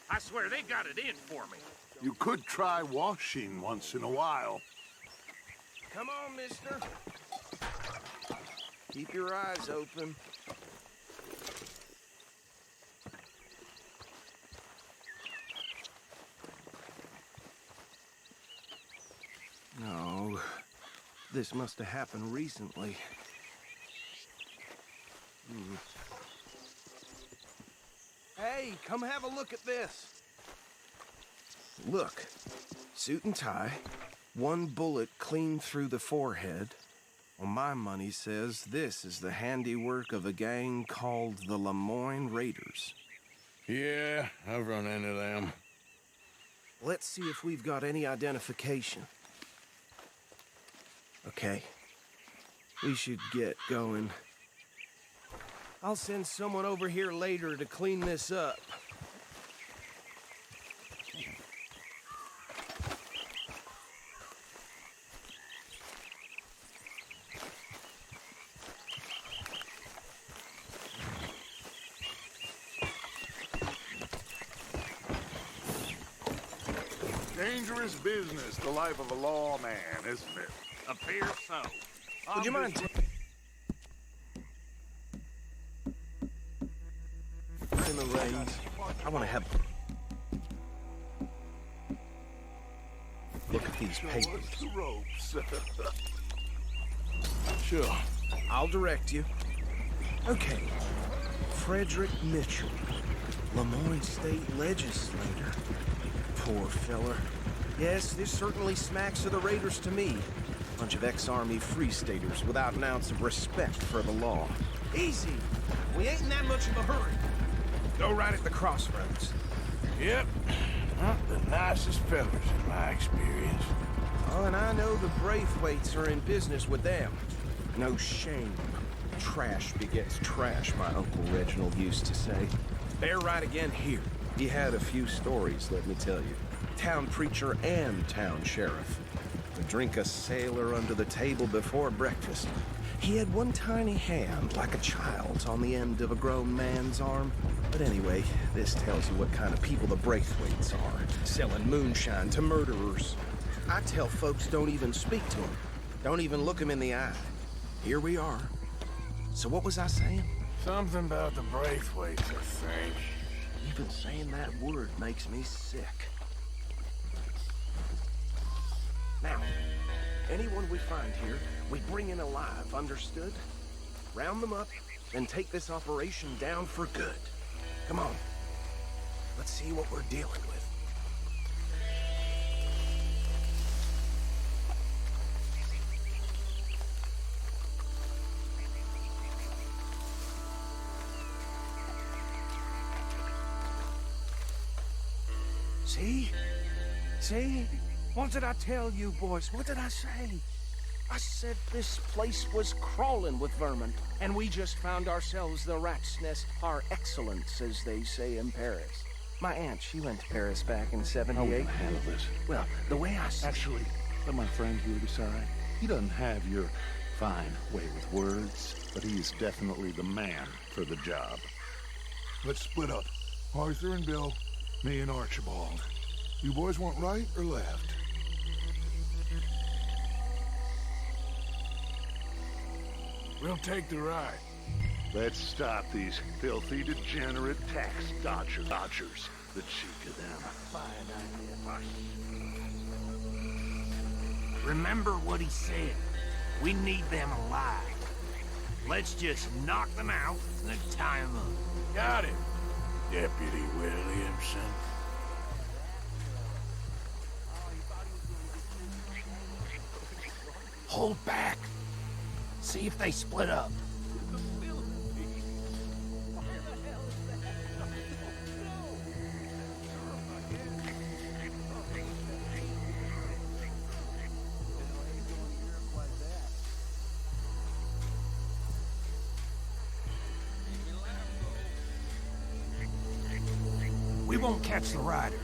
I swear they got it in for me. You could try washing once in a while. Come on, mister. Keep your eyes open. No, this must have happened recently. Hey, come have a look at this. Look, suit and tie, one bullet clean through the forehead. Well, my money says this is the handiwork of a gang called the Lemoyne Raiders. Yeah, I've run into them. Let's see if we've got any identification. Okay, we should get going. I'll send someone over here later to clean this up. Dangerous business, the life of a lawman, isn't it? Appears so. Would you mind? In the rain. I want to have. Look at these papers. The ropes. Sure. I'll direct you. Okay. Frederick Mitchell, Lemoyne State Legislator. Poor feller. Yes, this certainly smacks of the Raiders to me. Bunch of ex-Army Free Staters without an ounce of respect for the law. Easy! We ain't in that much of a hurry. Go right at the crossroads. Yep. Not the nicest fellas in my experience. Oh, and I know the Braithwaites are in business with them. No shame. Trash begets trash, my Uncle Reginald used to say. They're right again here. He had a few stories, let me tell you. Town preacher and town sheriff. Would drink a sailor under the table before breakfast. He had one tiny hand, like a child's, on the end of a grown man's arm. But anyway, this tells you what kind of people the Braithwaites are. Selling moonshine to murderers. I tell folks don't even speak to them. Don't even look them in the eye. Here we are. So what was I saying? Something about the Braithwaites, I think. Even saying that word makes me sick. Now, anyone we find here, we bring in alive, understood? Round them up, and take this operation down for good. Come on. Let's see what we're dealing with. See? See? What did I tell you, boys? What did I say? I said this place was crawling with vermin, and we just found ourselves the rat's nest par excellence, as they say in Paris. My aunt, she went to Paris back in '78. How are we gonna handle this? Well, the way I see Actually, let my friend here decide. He doesn't have your fine way with words, but he is definitely the man for the job. Let's split up. Arthur and Bill, me and Archibald. You boys want right or left? We'll take the ride. Let's stop these filthy, degenerate tax dodgers. The cheek of them. Remember what he said. We need them alive. Let's just knock them out and then tie them up. Got it, Deputy Williamson. Hold back. See if they split up. We won't catch the rider.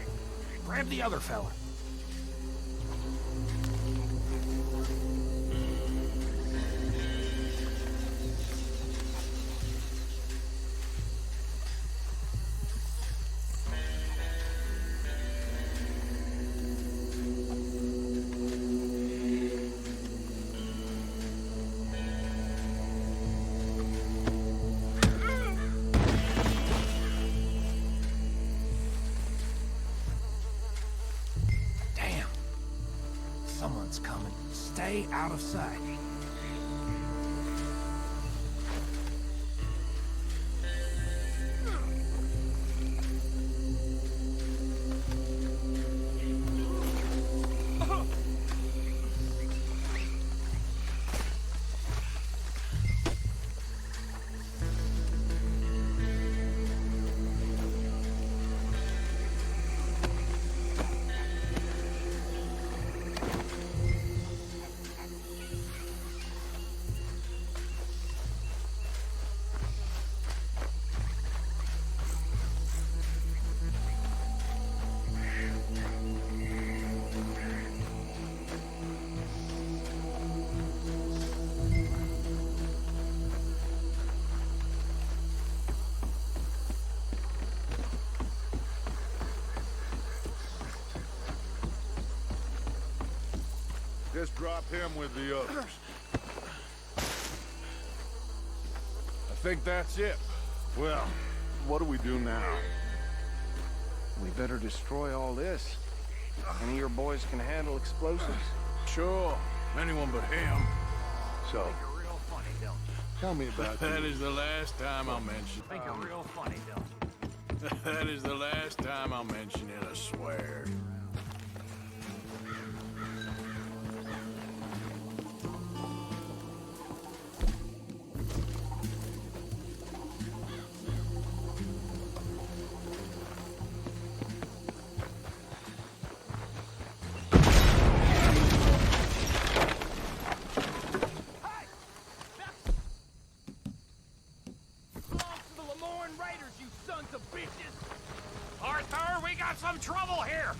Grab the other fella. Someone's coming. Stay out of sight. Just drop him with the others. I think that's it. Well, what do we do now? We better destroy all this. Any of your boys can handle explosives? Sure. Anyone but him. So, Real funny, don't you? tell me about That you. is the last time I'll mention Think you're real funny, don't you? That is the last time I'll mention it, I swear. Arthur, we got some trouble here!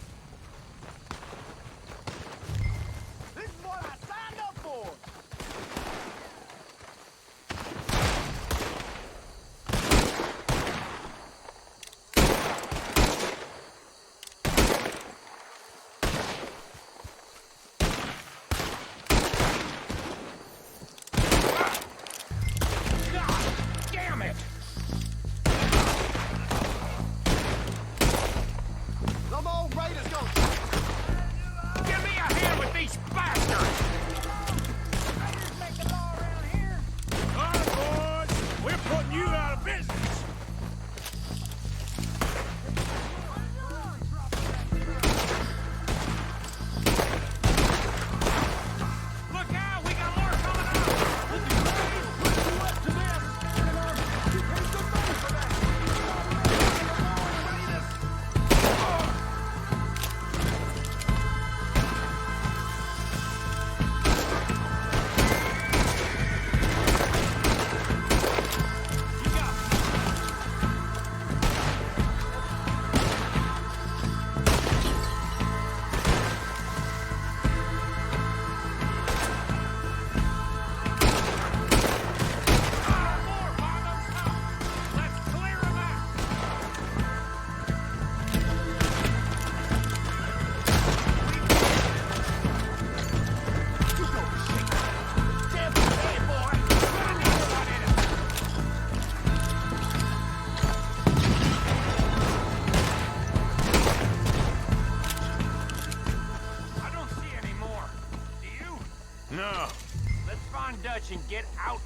This is what I signed up for! God damn it! Come on, Raiders,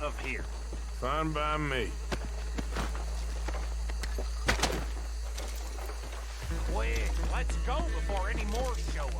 of here. Fine by me. Quick, let's go before any more show up.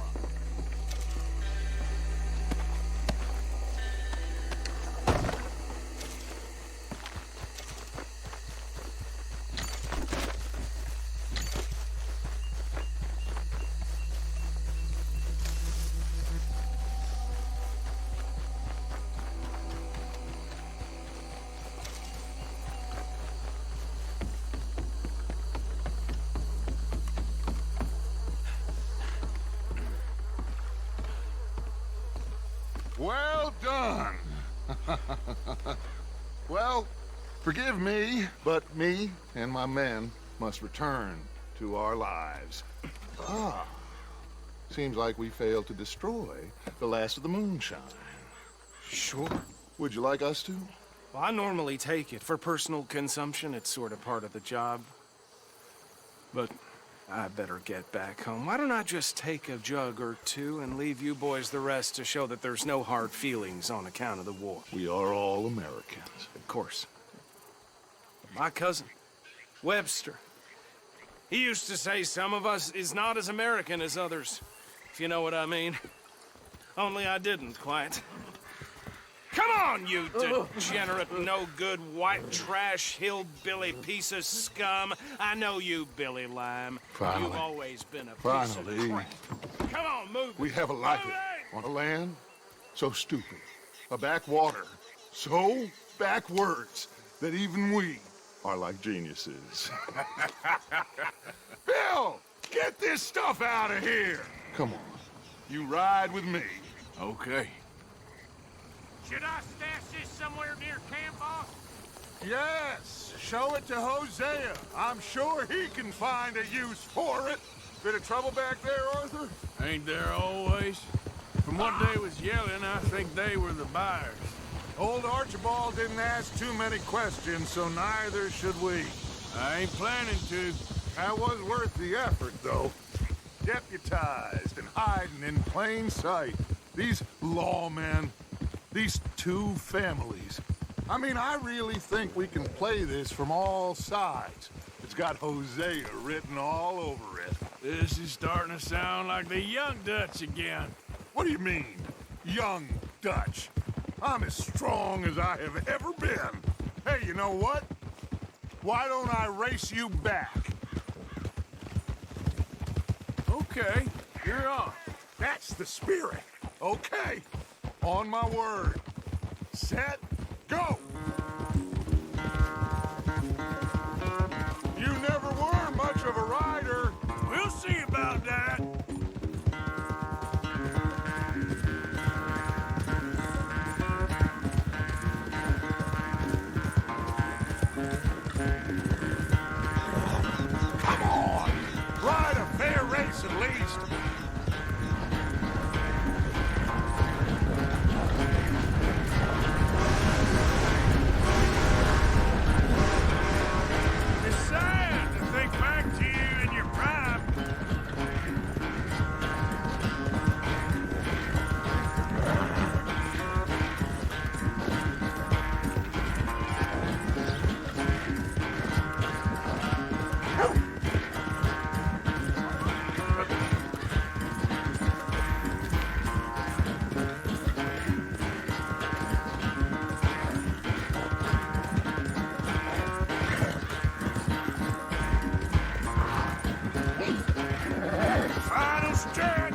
Well done. Well, forgive me, but me and my men must return to our lives. Seems like we failed to destroy the last of the moonshine. Sure. Would you like us to? Well, I normally take it. For personal consumption, it's sort of part of the job. But I better get back home. Why don't I just take a jug or two and leave you boys the rest to show that there's no hard feelings on account of the war? We are all Americans. Of course. My cousin, Webster, he used to say some of us is not as American as others, if you know what I mean. Only I didn't quite. Come on, you degenerate, no-good, white trash, hillbilly piece of scum. I know you, Billy Lime. Finally. You've always been a piece Finally. of crap. Come on, move. We have a life on a land so stupid, a backwater so backwards that even we are like geniuses. Bill, get this stuff out of here. Come on, you ride with me. Okay. Should I stash this somewhere near camp, boss? Yes, show it to Hosea. I'm sure he can find a use for it. Bit of trouble back there, Arthur? Ain't there always? From what they was yelling, I think they were the buyers. Old Archibald didn't ask too many questions, so neither should we. I ain't planning to. That was worth the effort, though. Deputized and hiding in plain sight. These lawmen, these two families. I mean, I really think we can play this from all sides. It's got Hosea written all over it. This is starting to sound like the Young Dutch again. What do you mean, Young Dutch? I'm as strong as I have ever been. Hey, you know what? Why don't I race you back? Okay, you're on. That's the spirit. Okay, on my word. Set, go! You never were much of a rider. We'll see about that. Come on! Ride a fair race at least. It's sad to think back to you in your prime. Final stretch.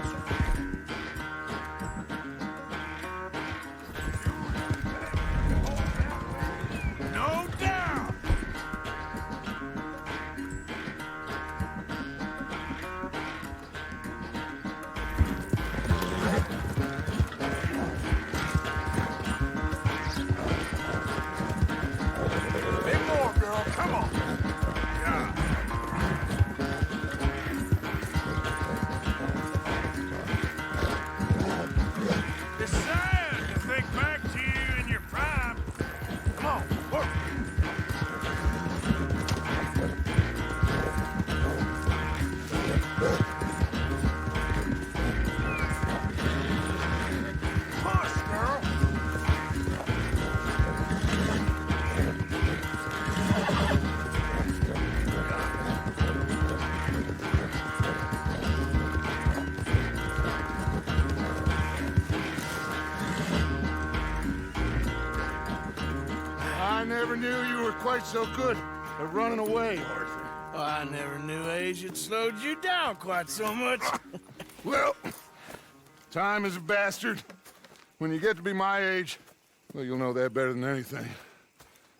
No doubt. Bit more, girl. Come on. Yeah. It's sad to think back to you in your prime. Come on, work. Push, girl. quite so good at running away, Arthur. Oh, I never knew age had slowed you down quite so much. Well, time is a bastard. When you get to be my age, well, you'll know that better than anything.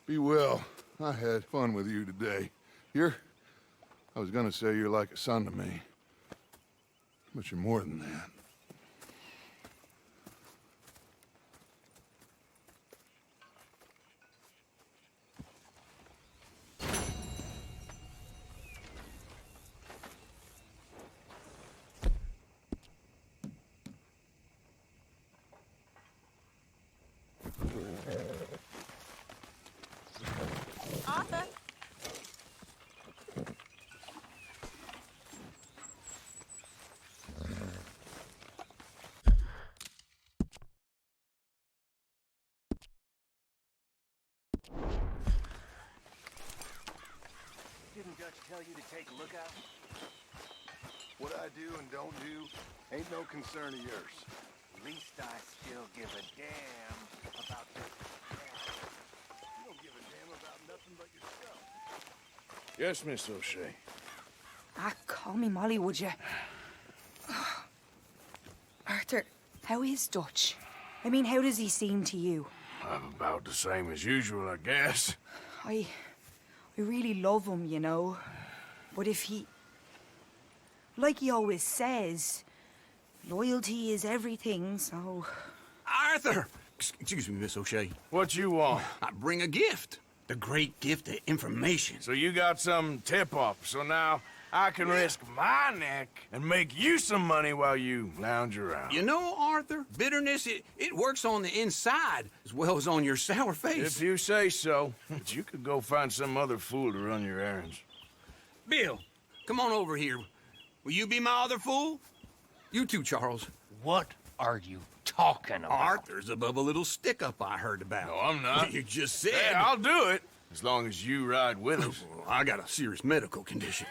Be well. I had fun with you today. I was gonna say you're like a son to me. But you're more than that. Arthur. Didn't Dutch tell you to take a look out? What I do and don't do ain't no concern of yours. At least I still give a damn about this. You don't give a damn about nothing but yourself. Yes, Miss O'Shea. Ah, call me Molly, would you? Arthur, how is Dutch? I mean, how does he seem to you? About the same as usual, I guess. I really love him, you know. But if he... Like he always says, loyalty is everything, so... Arthur! Excuse me, Miss O'Shea. What you want? I bring a gift. The great gift of information. So you got some tip-off, so now I can risk my neck and make you some money while you lounge around. You know, Arthur, bitterness, it works on the inside as well as on your sour face. If you say so. But you could go find some other fool to run your errands. Bill, come on over here. Will you be my other fool? You too, Charles. What are you talking about? Arthur's above a little stick-up I heard about. No, I'm not. You just said... Hey, I'll do it, as long as you ride with us. I got a serious medical condition.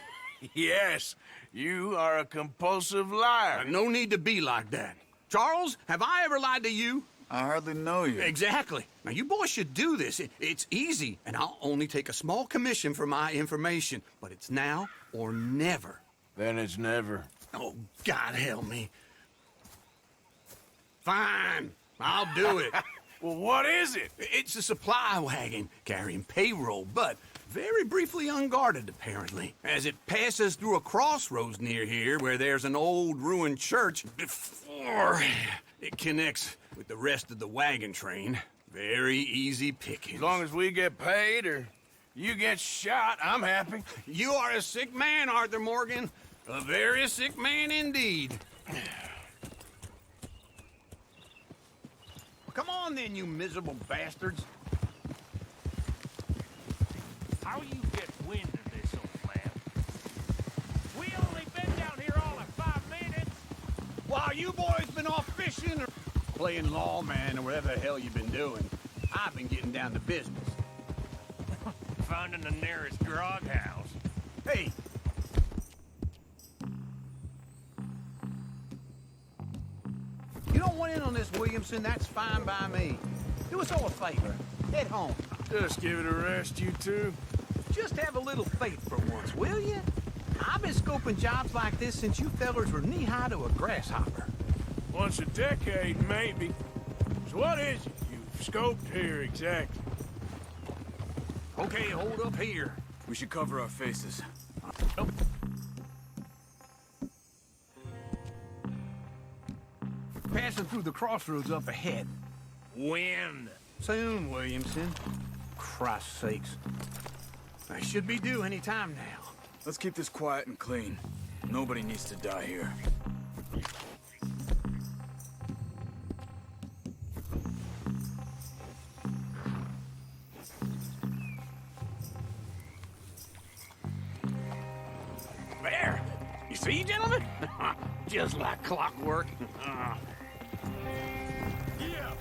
Yes, you are a compulsive liar. No need to be like that. Charles, have I ever lied to you? I hardly know you. Exactly. Now, you boys should do this. It's easy, and I'll only take a small commission for my information. But it's now or never. Then it's never. Oh, God help me. Fine, I'll do it. Well, what is it? It's a supply wagon carrying payroll, but very briefly unguarded, apparently, as it passes through a crossroads near here where there's an old ruined church before it connects with the rest of the wagon train. Very easy picking. As long as we get paid or you get shot, I'm happy. You are a sick man, Arthur Morgan. A very sick man indeed. Come on then, you miserable bastards. How you get wind of this, old man? We only been down here all of 5 minutes. While you boys been off fishing or playing lawman or whatever the hell you've been doing, I've been getting down to business. Finding the nearest grog house. Hey! You don't want in on this, Williamson, that's fine by me. Do us all a favor. Head home. Just give it a rest, you two. Just have a little faith for once, will you? I've been scoping jobs like this since you fellers were knee-high to a grasshopper. Once a decade, maybe. So what is it you've scoped here exactly? Okay, hold up here. We should cover our faces. Oh. Passing through the crossroads up ahead. When? Soon, Williamson. Christ's sakes. I should be due any time now. Let's keep this quiet and clean. Nobody needs to die here. There! You see, gentlemen? Just like clockwork. Yeah.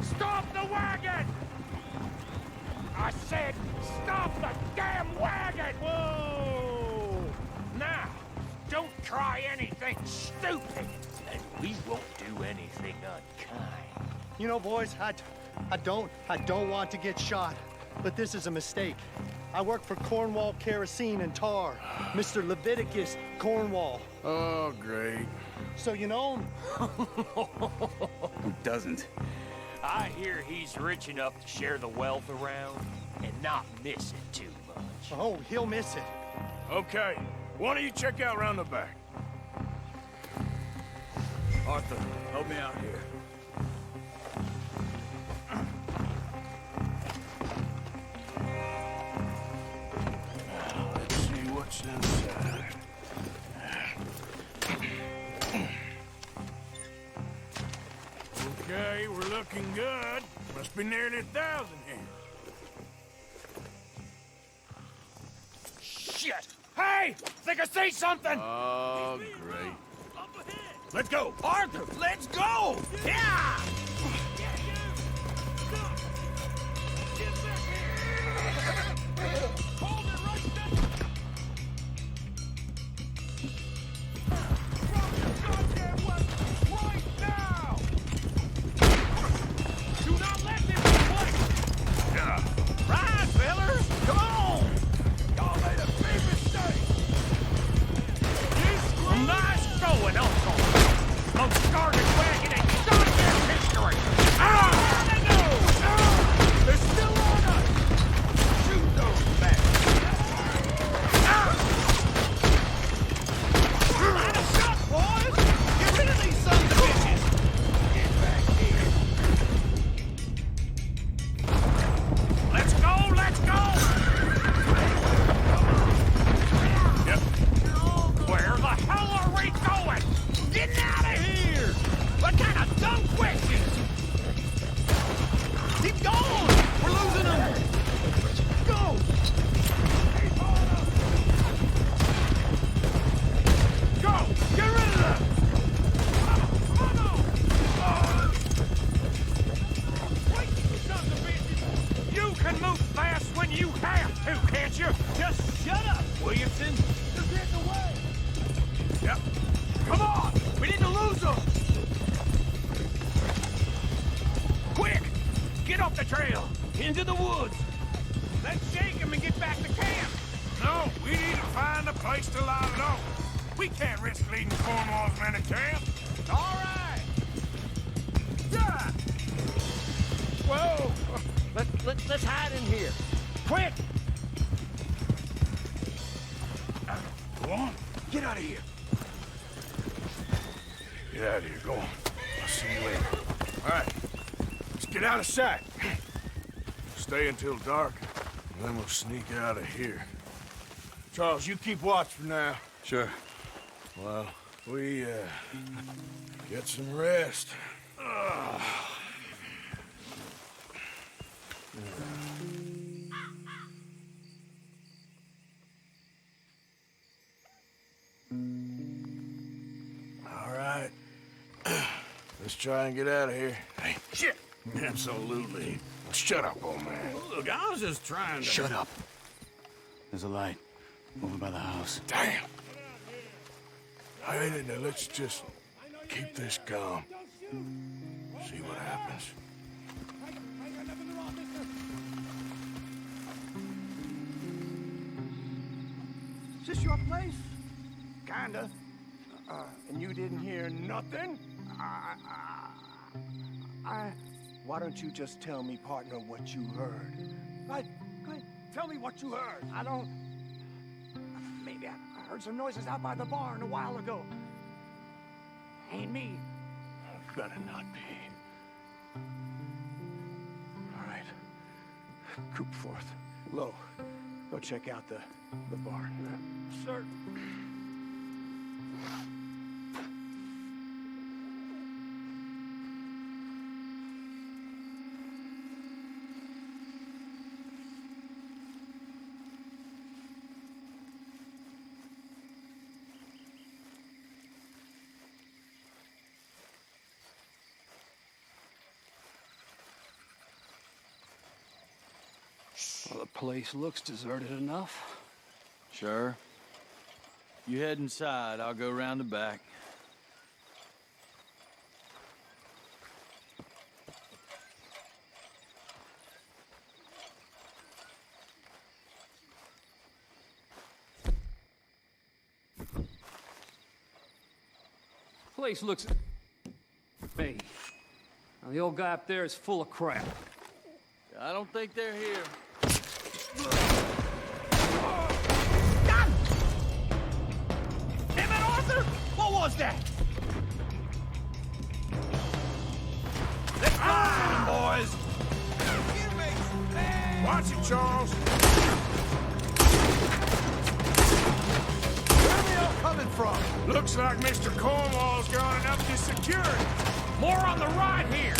Stop the wagon! I said, stop the damn wagon! Whoa! Now, don't try anything stupid, and we won't unkind. You know, boys, I don't want to get shot, but this is a mistake. I work for Cornwall Kerosene and Tar, Mr. Leviticus Cornwall. Oh, great. So you know him? Who doesn't? I hear he's rich enough to share the wealth around and not miss it too much. Oh, he'll miss it. Okay, why don't you check out around the back? Arthur, help me out here. Let's see what's inside. Okay, we're looking good. Must be nearly 1,000 here. Shit! Hey! Think I see something! Oh, great. Let's go! Arthur, let's go! Yeah! Right, fellas! Come on! Y'all made a big mistake! Nice going, Uncle! Most started wagon in goddamn history! Ah! There they go! They're still on us! Shoot those bastards! Line us up, boys! Get rid of these sons of bitches! Get back here! Let's go! Let's go! Yep. Where the hell are we going? Getting out of here! What kind of dumb questions? Keep going! We're losing them! Go! Go! Get rid of them! Wait, you sons of bitches! You can move fast when you have to, can't you? Just shut up, Williamson! They're getting away! Yep. Come on! We need to lose them! Quick! Get off the trail! Into the woods! Let's shake them and get back to camp! No, we need to find a place to lie low. We can't risk leading Cornwall's men to camp. All right! Yeah! Whoa! Let's hide in here. Quick! Go on. Get out of here. Get out of here. Go on. I'll see you later. All right. Let's get out of sight. Stay until dark, and then we'll sneak out of here. Charles, you keep watch for now. Sure. Well, we, get some rest. Ugh. All right. Let's try and get out of here. Hey, shit! Absolutely. Shut up, old man. Look, I was just trying to... Shut up. There's a light over by the house. Damn. Hey, now let's just keep this calm. See what happens. Is this your place? Kinda. And you didn't hear nothing? Why don't you just tell me, partner, what you heard? Right, tell me what you heard. I don't... Maybe I heard some noises out by the barn a while ago. Ain't me. Better not be. All right. Coopforth. Lo, go check out the barn. Sir. Well, the place looks deserted enough. Sure. You head inside, I'll go round the back. Place looks... Hey, now the old guy up there is full of crap. I don't think they're here. Damn it, Arthur! What was that? Let's go, boys! Watch it, Charles! Where are they all coming from? Looks like Mr. Cornwall's got enough to secure it. More on the right here!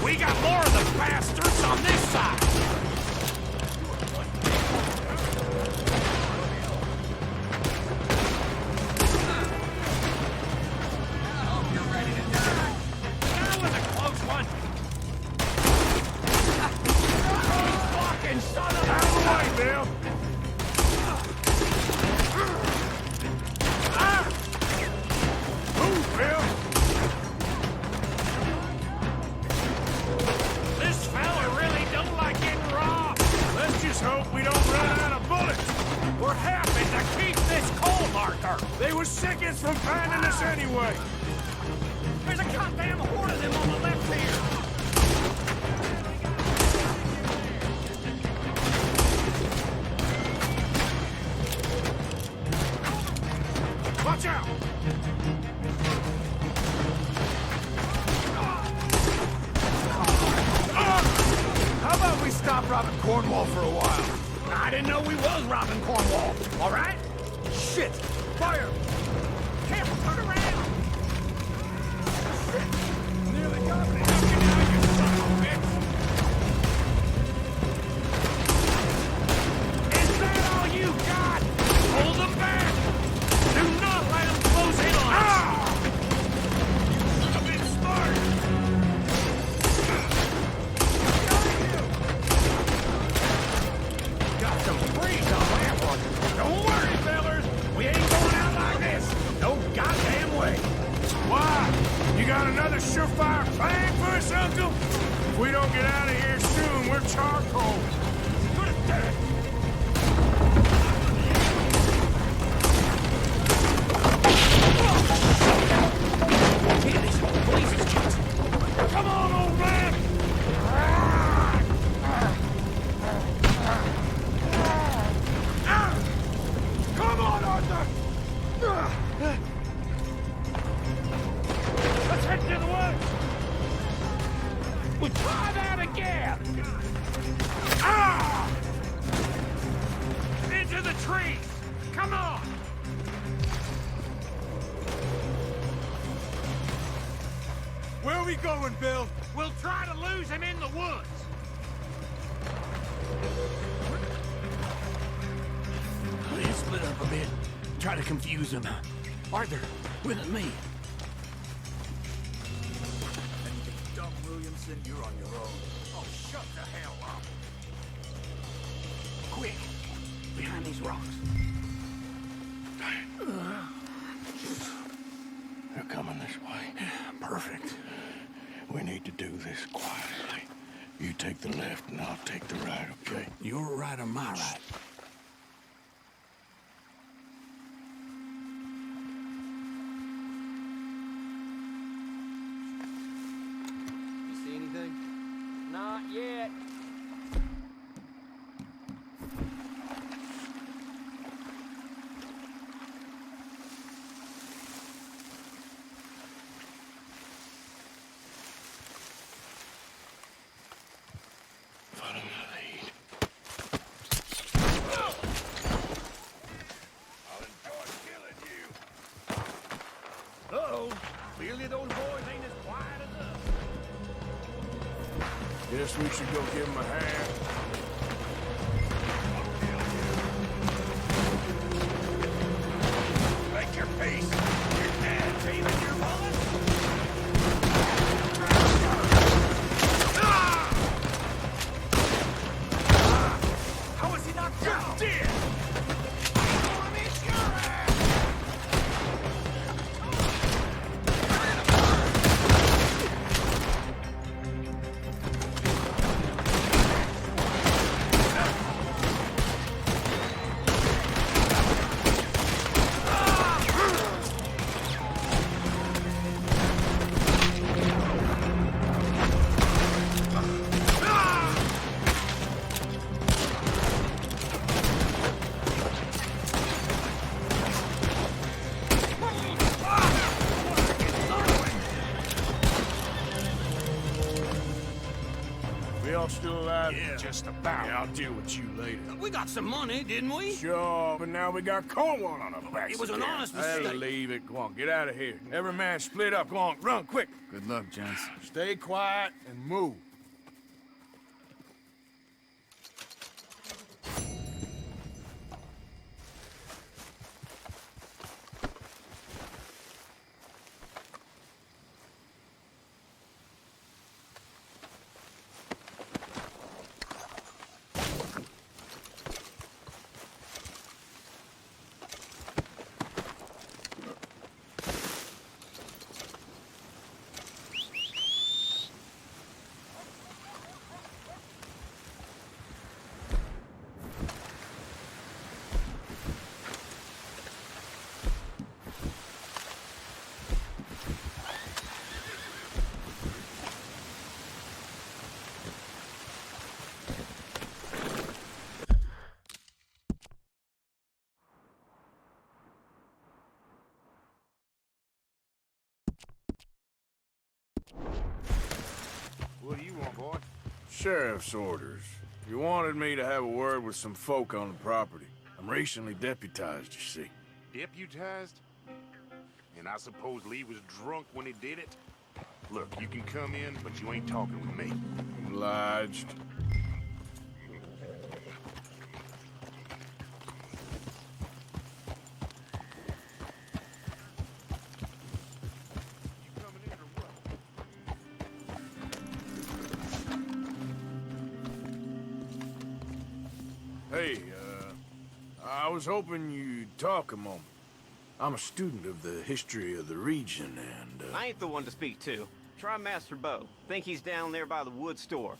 We got more of the bastards on this side! They were seconds from finding us anyway. There's a goddamn horde of them on the left here. Watch out! How about we stop robbing Cornwall for a while? I didn't know we was robbing Cornwall, all right? Shit! Fire! Careful, turn around! Shit! Nearly got me. Knock it down, you son of a bitch! Is that all you got? Hold them back! Do not let them close in on us! A bit smart! Got some freeze on that one. Don't worry, fellers. We ain't going out like this. No goddamn way. Why? You got another surefire plan for us, Uncle? If we don't get out of here soon, we're charcoal. Put it there. Come on, old man! Come on, Arthur! Let's head to the woods! We'll try that again. Ah! Into the trees. Come on. Where are we going, Bill? We'll try to lose him in the woods. Let's split up a bit. Try to confuse them. Arthur, with me. Anything dumb, Williamson, you're on your own. Oh, shut the hell up. Quick, behind these rocks. They're coming this way. Perfect. We need to do this quietly. You take the left and I'll take the right, okay? Your right or my right? You see anything? Not yet. Follow my lead. I'll enjoy killing you. Uh-oh. Clearly those boys ain't as quiet as us. Guess we should go give him a hand. Make your peace. You're dead, David. Your wallet. How is he knocked down? You're dead. still alive? Yeah. Just about. Yeah, I'll deal with you later. We got some money, didn't we? Sure, but now we got Cornwall on our backs. It was an again. honest Hey, mistake. leave it. Go on, get out of here. Every man split up. Go on, run, quick. Good luck, gents. Stay quiet and move. What do you want, boy? Sheriff's orders. You wanted me to have a word with some folk on the property. I'm recently deputized, you see. Deputized? And I suppose Lee was drunk when he did it? Look, you can come in, but you ain't talking with me. Obliged. Hey, I was hoping you'd talk a moment. I'm a student of the history of the region, and, I ain't the one to speak to. Try Master Bo. Think he's down there by the wood store.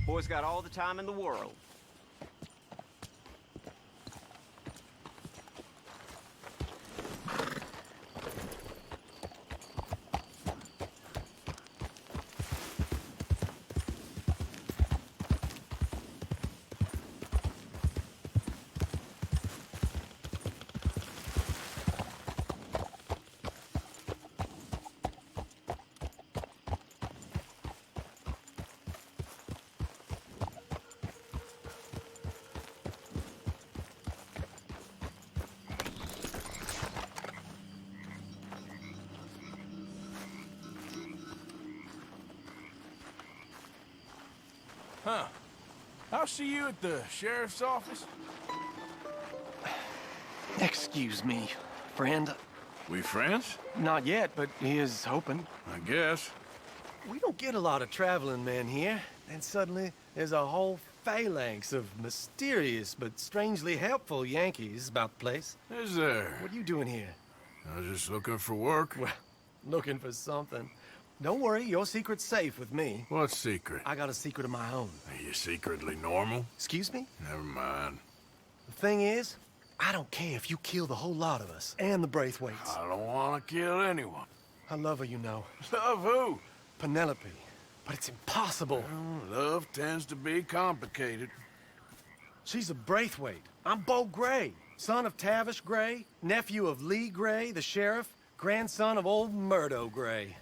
Boy's got all the time in the world. Huh. I'll see you at the sheriff's office. Excuse me, friend. We friends? Not yet, but he is hoping. I guess. We don't get a lot of traveling men here. And suddenly, there's a whole phalanx of mysterious but strangely helpful Yankees about the place. Is there? What are you doing here? I was just looking for work. Well, looking for something. Don't worry, your secret's safe with me. What secret? I got a secret of my own. Are you secretly normal? Excuse me? Never mind. The thing is, I don't care if you kill the whole lot of us and the Braithwaites. I don't want to kill anyone. I love her, you know. Love who? Penelope. But it's impossible. Well, love tends to be complicated. She's a Braithwaite. I'm Beau Gray, son of Tavish Gray, nephew of Lee Gray, the sheriff, grandson of old Murdo Gray.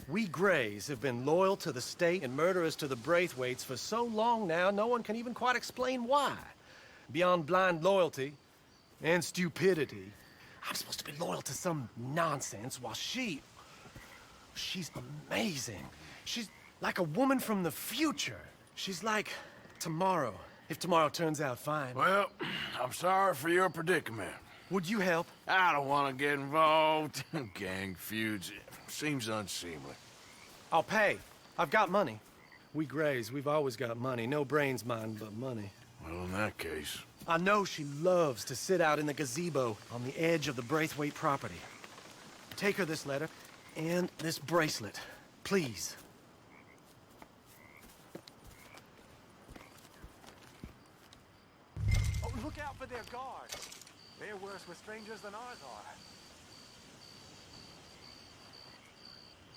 We Grays have been loyal to the state and murderous to the Braithwaites for so long now, no one can even quite explain why. Beyond blind loyalty and stupidity, I'm supposed to be loyal to some nonsense while she's amazing. She's like a woman from the future. She's like tomorrow, if tomorrow turns out fine. Well, I'm sorry for your predicament. Would you help? I don't want to get involved. Gang feuds. Seems unseemly. I'll pay. I've got money. We Grays, we've always got money. No brains, mind, but money. Well, in that case... I know she loves to sit out in the gazebo on the edge of the Braithwaite property. Take her this letter and this bracelet, please. Oh, look out for their guards. They're worse with strangers than ours are.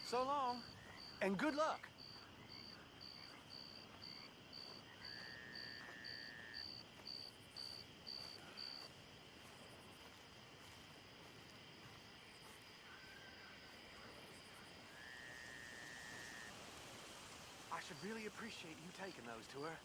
So long, and good luck. I should really appreciate you taking those to her.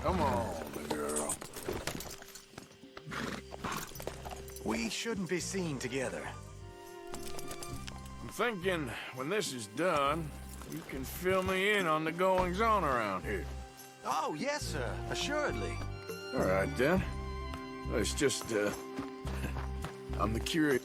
Come on, girl. We shouldn't be seen together. I'm thinking when this is done, you can fill me in on the goings-on around here. Oh, yes, sir. Assuredly. All right, then. It's just, I'm the curious.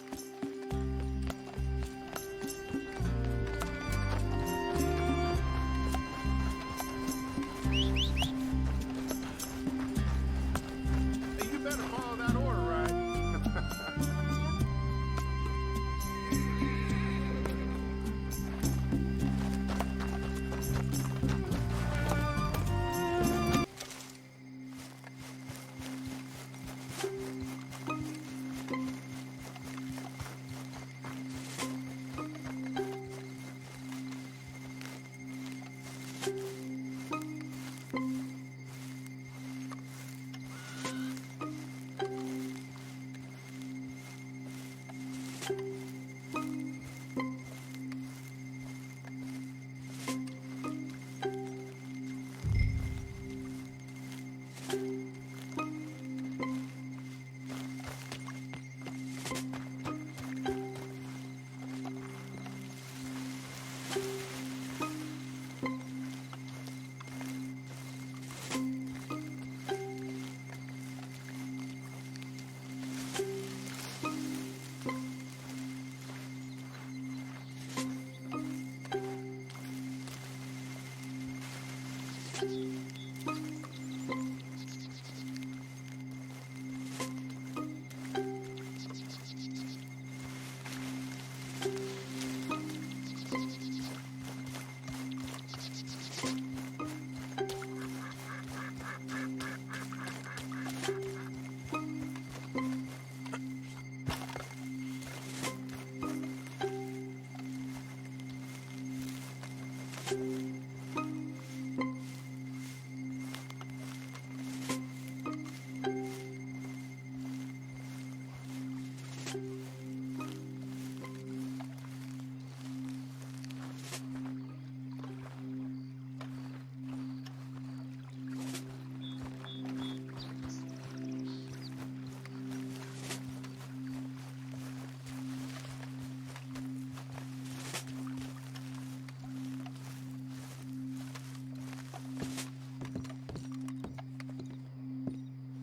You better follow that order, right?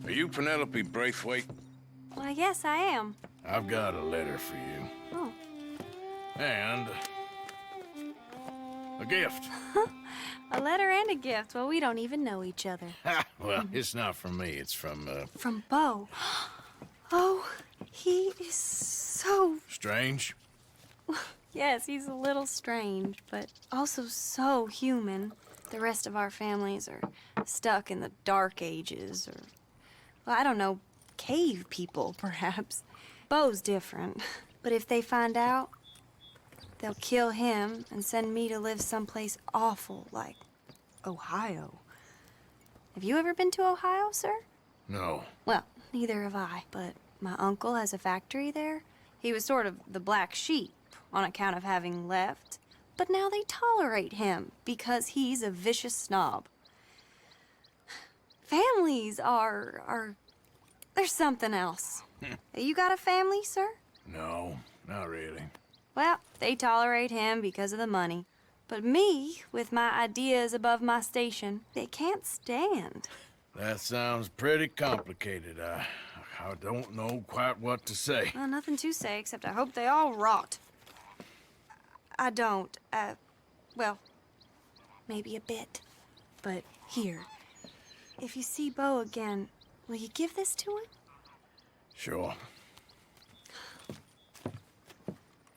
Are you Penelope Braithwaite? Well, yes, I am. I've got a letter for you. Oh. And a gift. A letter and a gift. Well, we don't even know each other. Well, it's not from me. It's from, From Bo. Oh, he is so... Strange. Yes, he's a little strange, but also so human. The rest of our families are stuck in the Dark Ages, or, well, I don't know, cave people, perhaps. Bo's different. But if they find out, they'll kill him and send me to live someplace awful like Ohio. Have you ever been to Ohio, sir? No. Well, neither have I, but my uncle has a factory there. He was sort of the black sheep on account of having left, but now they tolerate him because he's a vicious snob. Families are there's something else. You got a family, sir? No, not really. Well, they tolerate him because of the money. But me, with my ideas above my station, they can't stand. That sounds pretty complicated. I don't know quite what to say. Well, nothing to say, except I hope they all rot. I don't. Well, maybe a bit. But here, if you see Bo again, will you give this to him? Sure.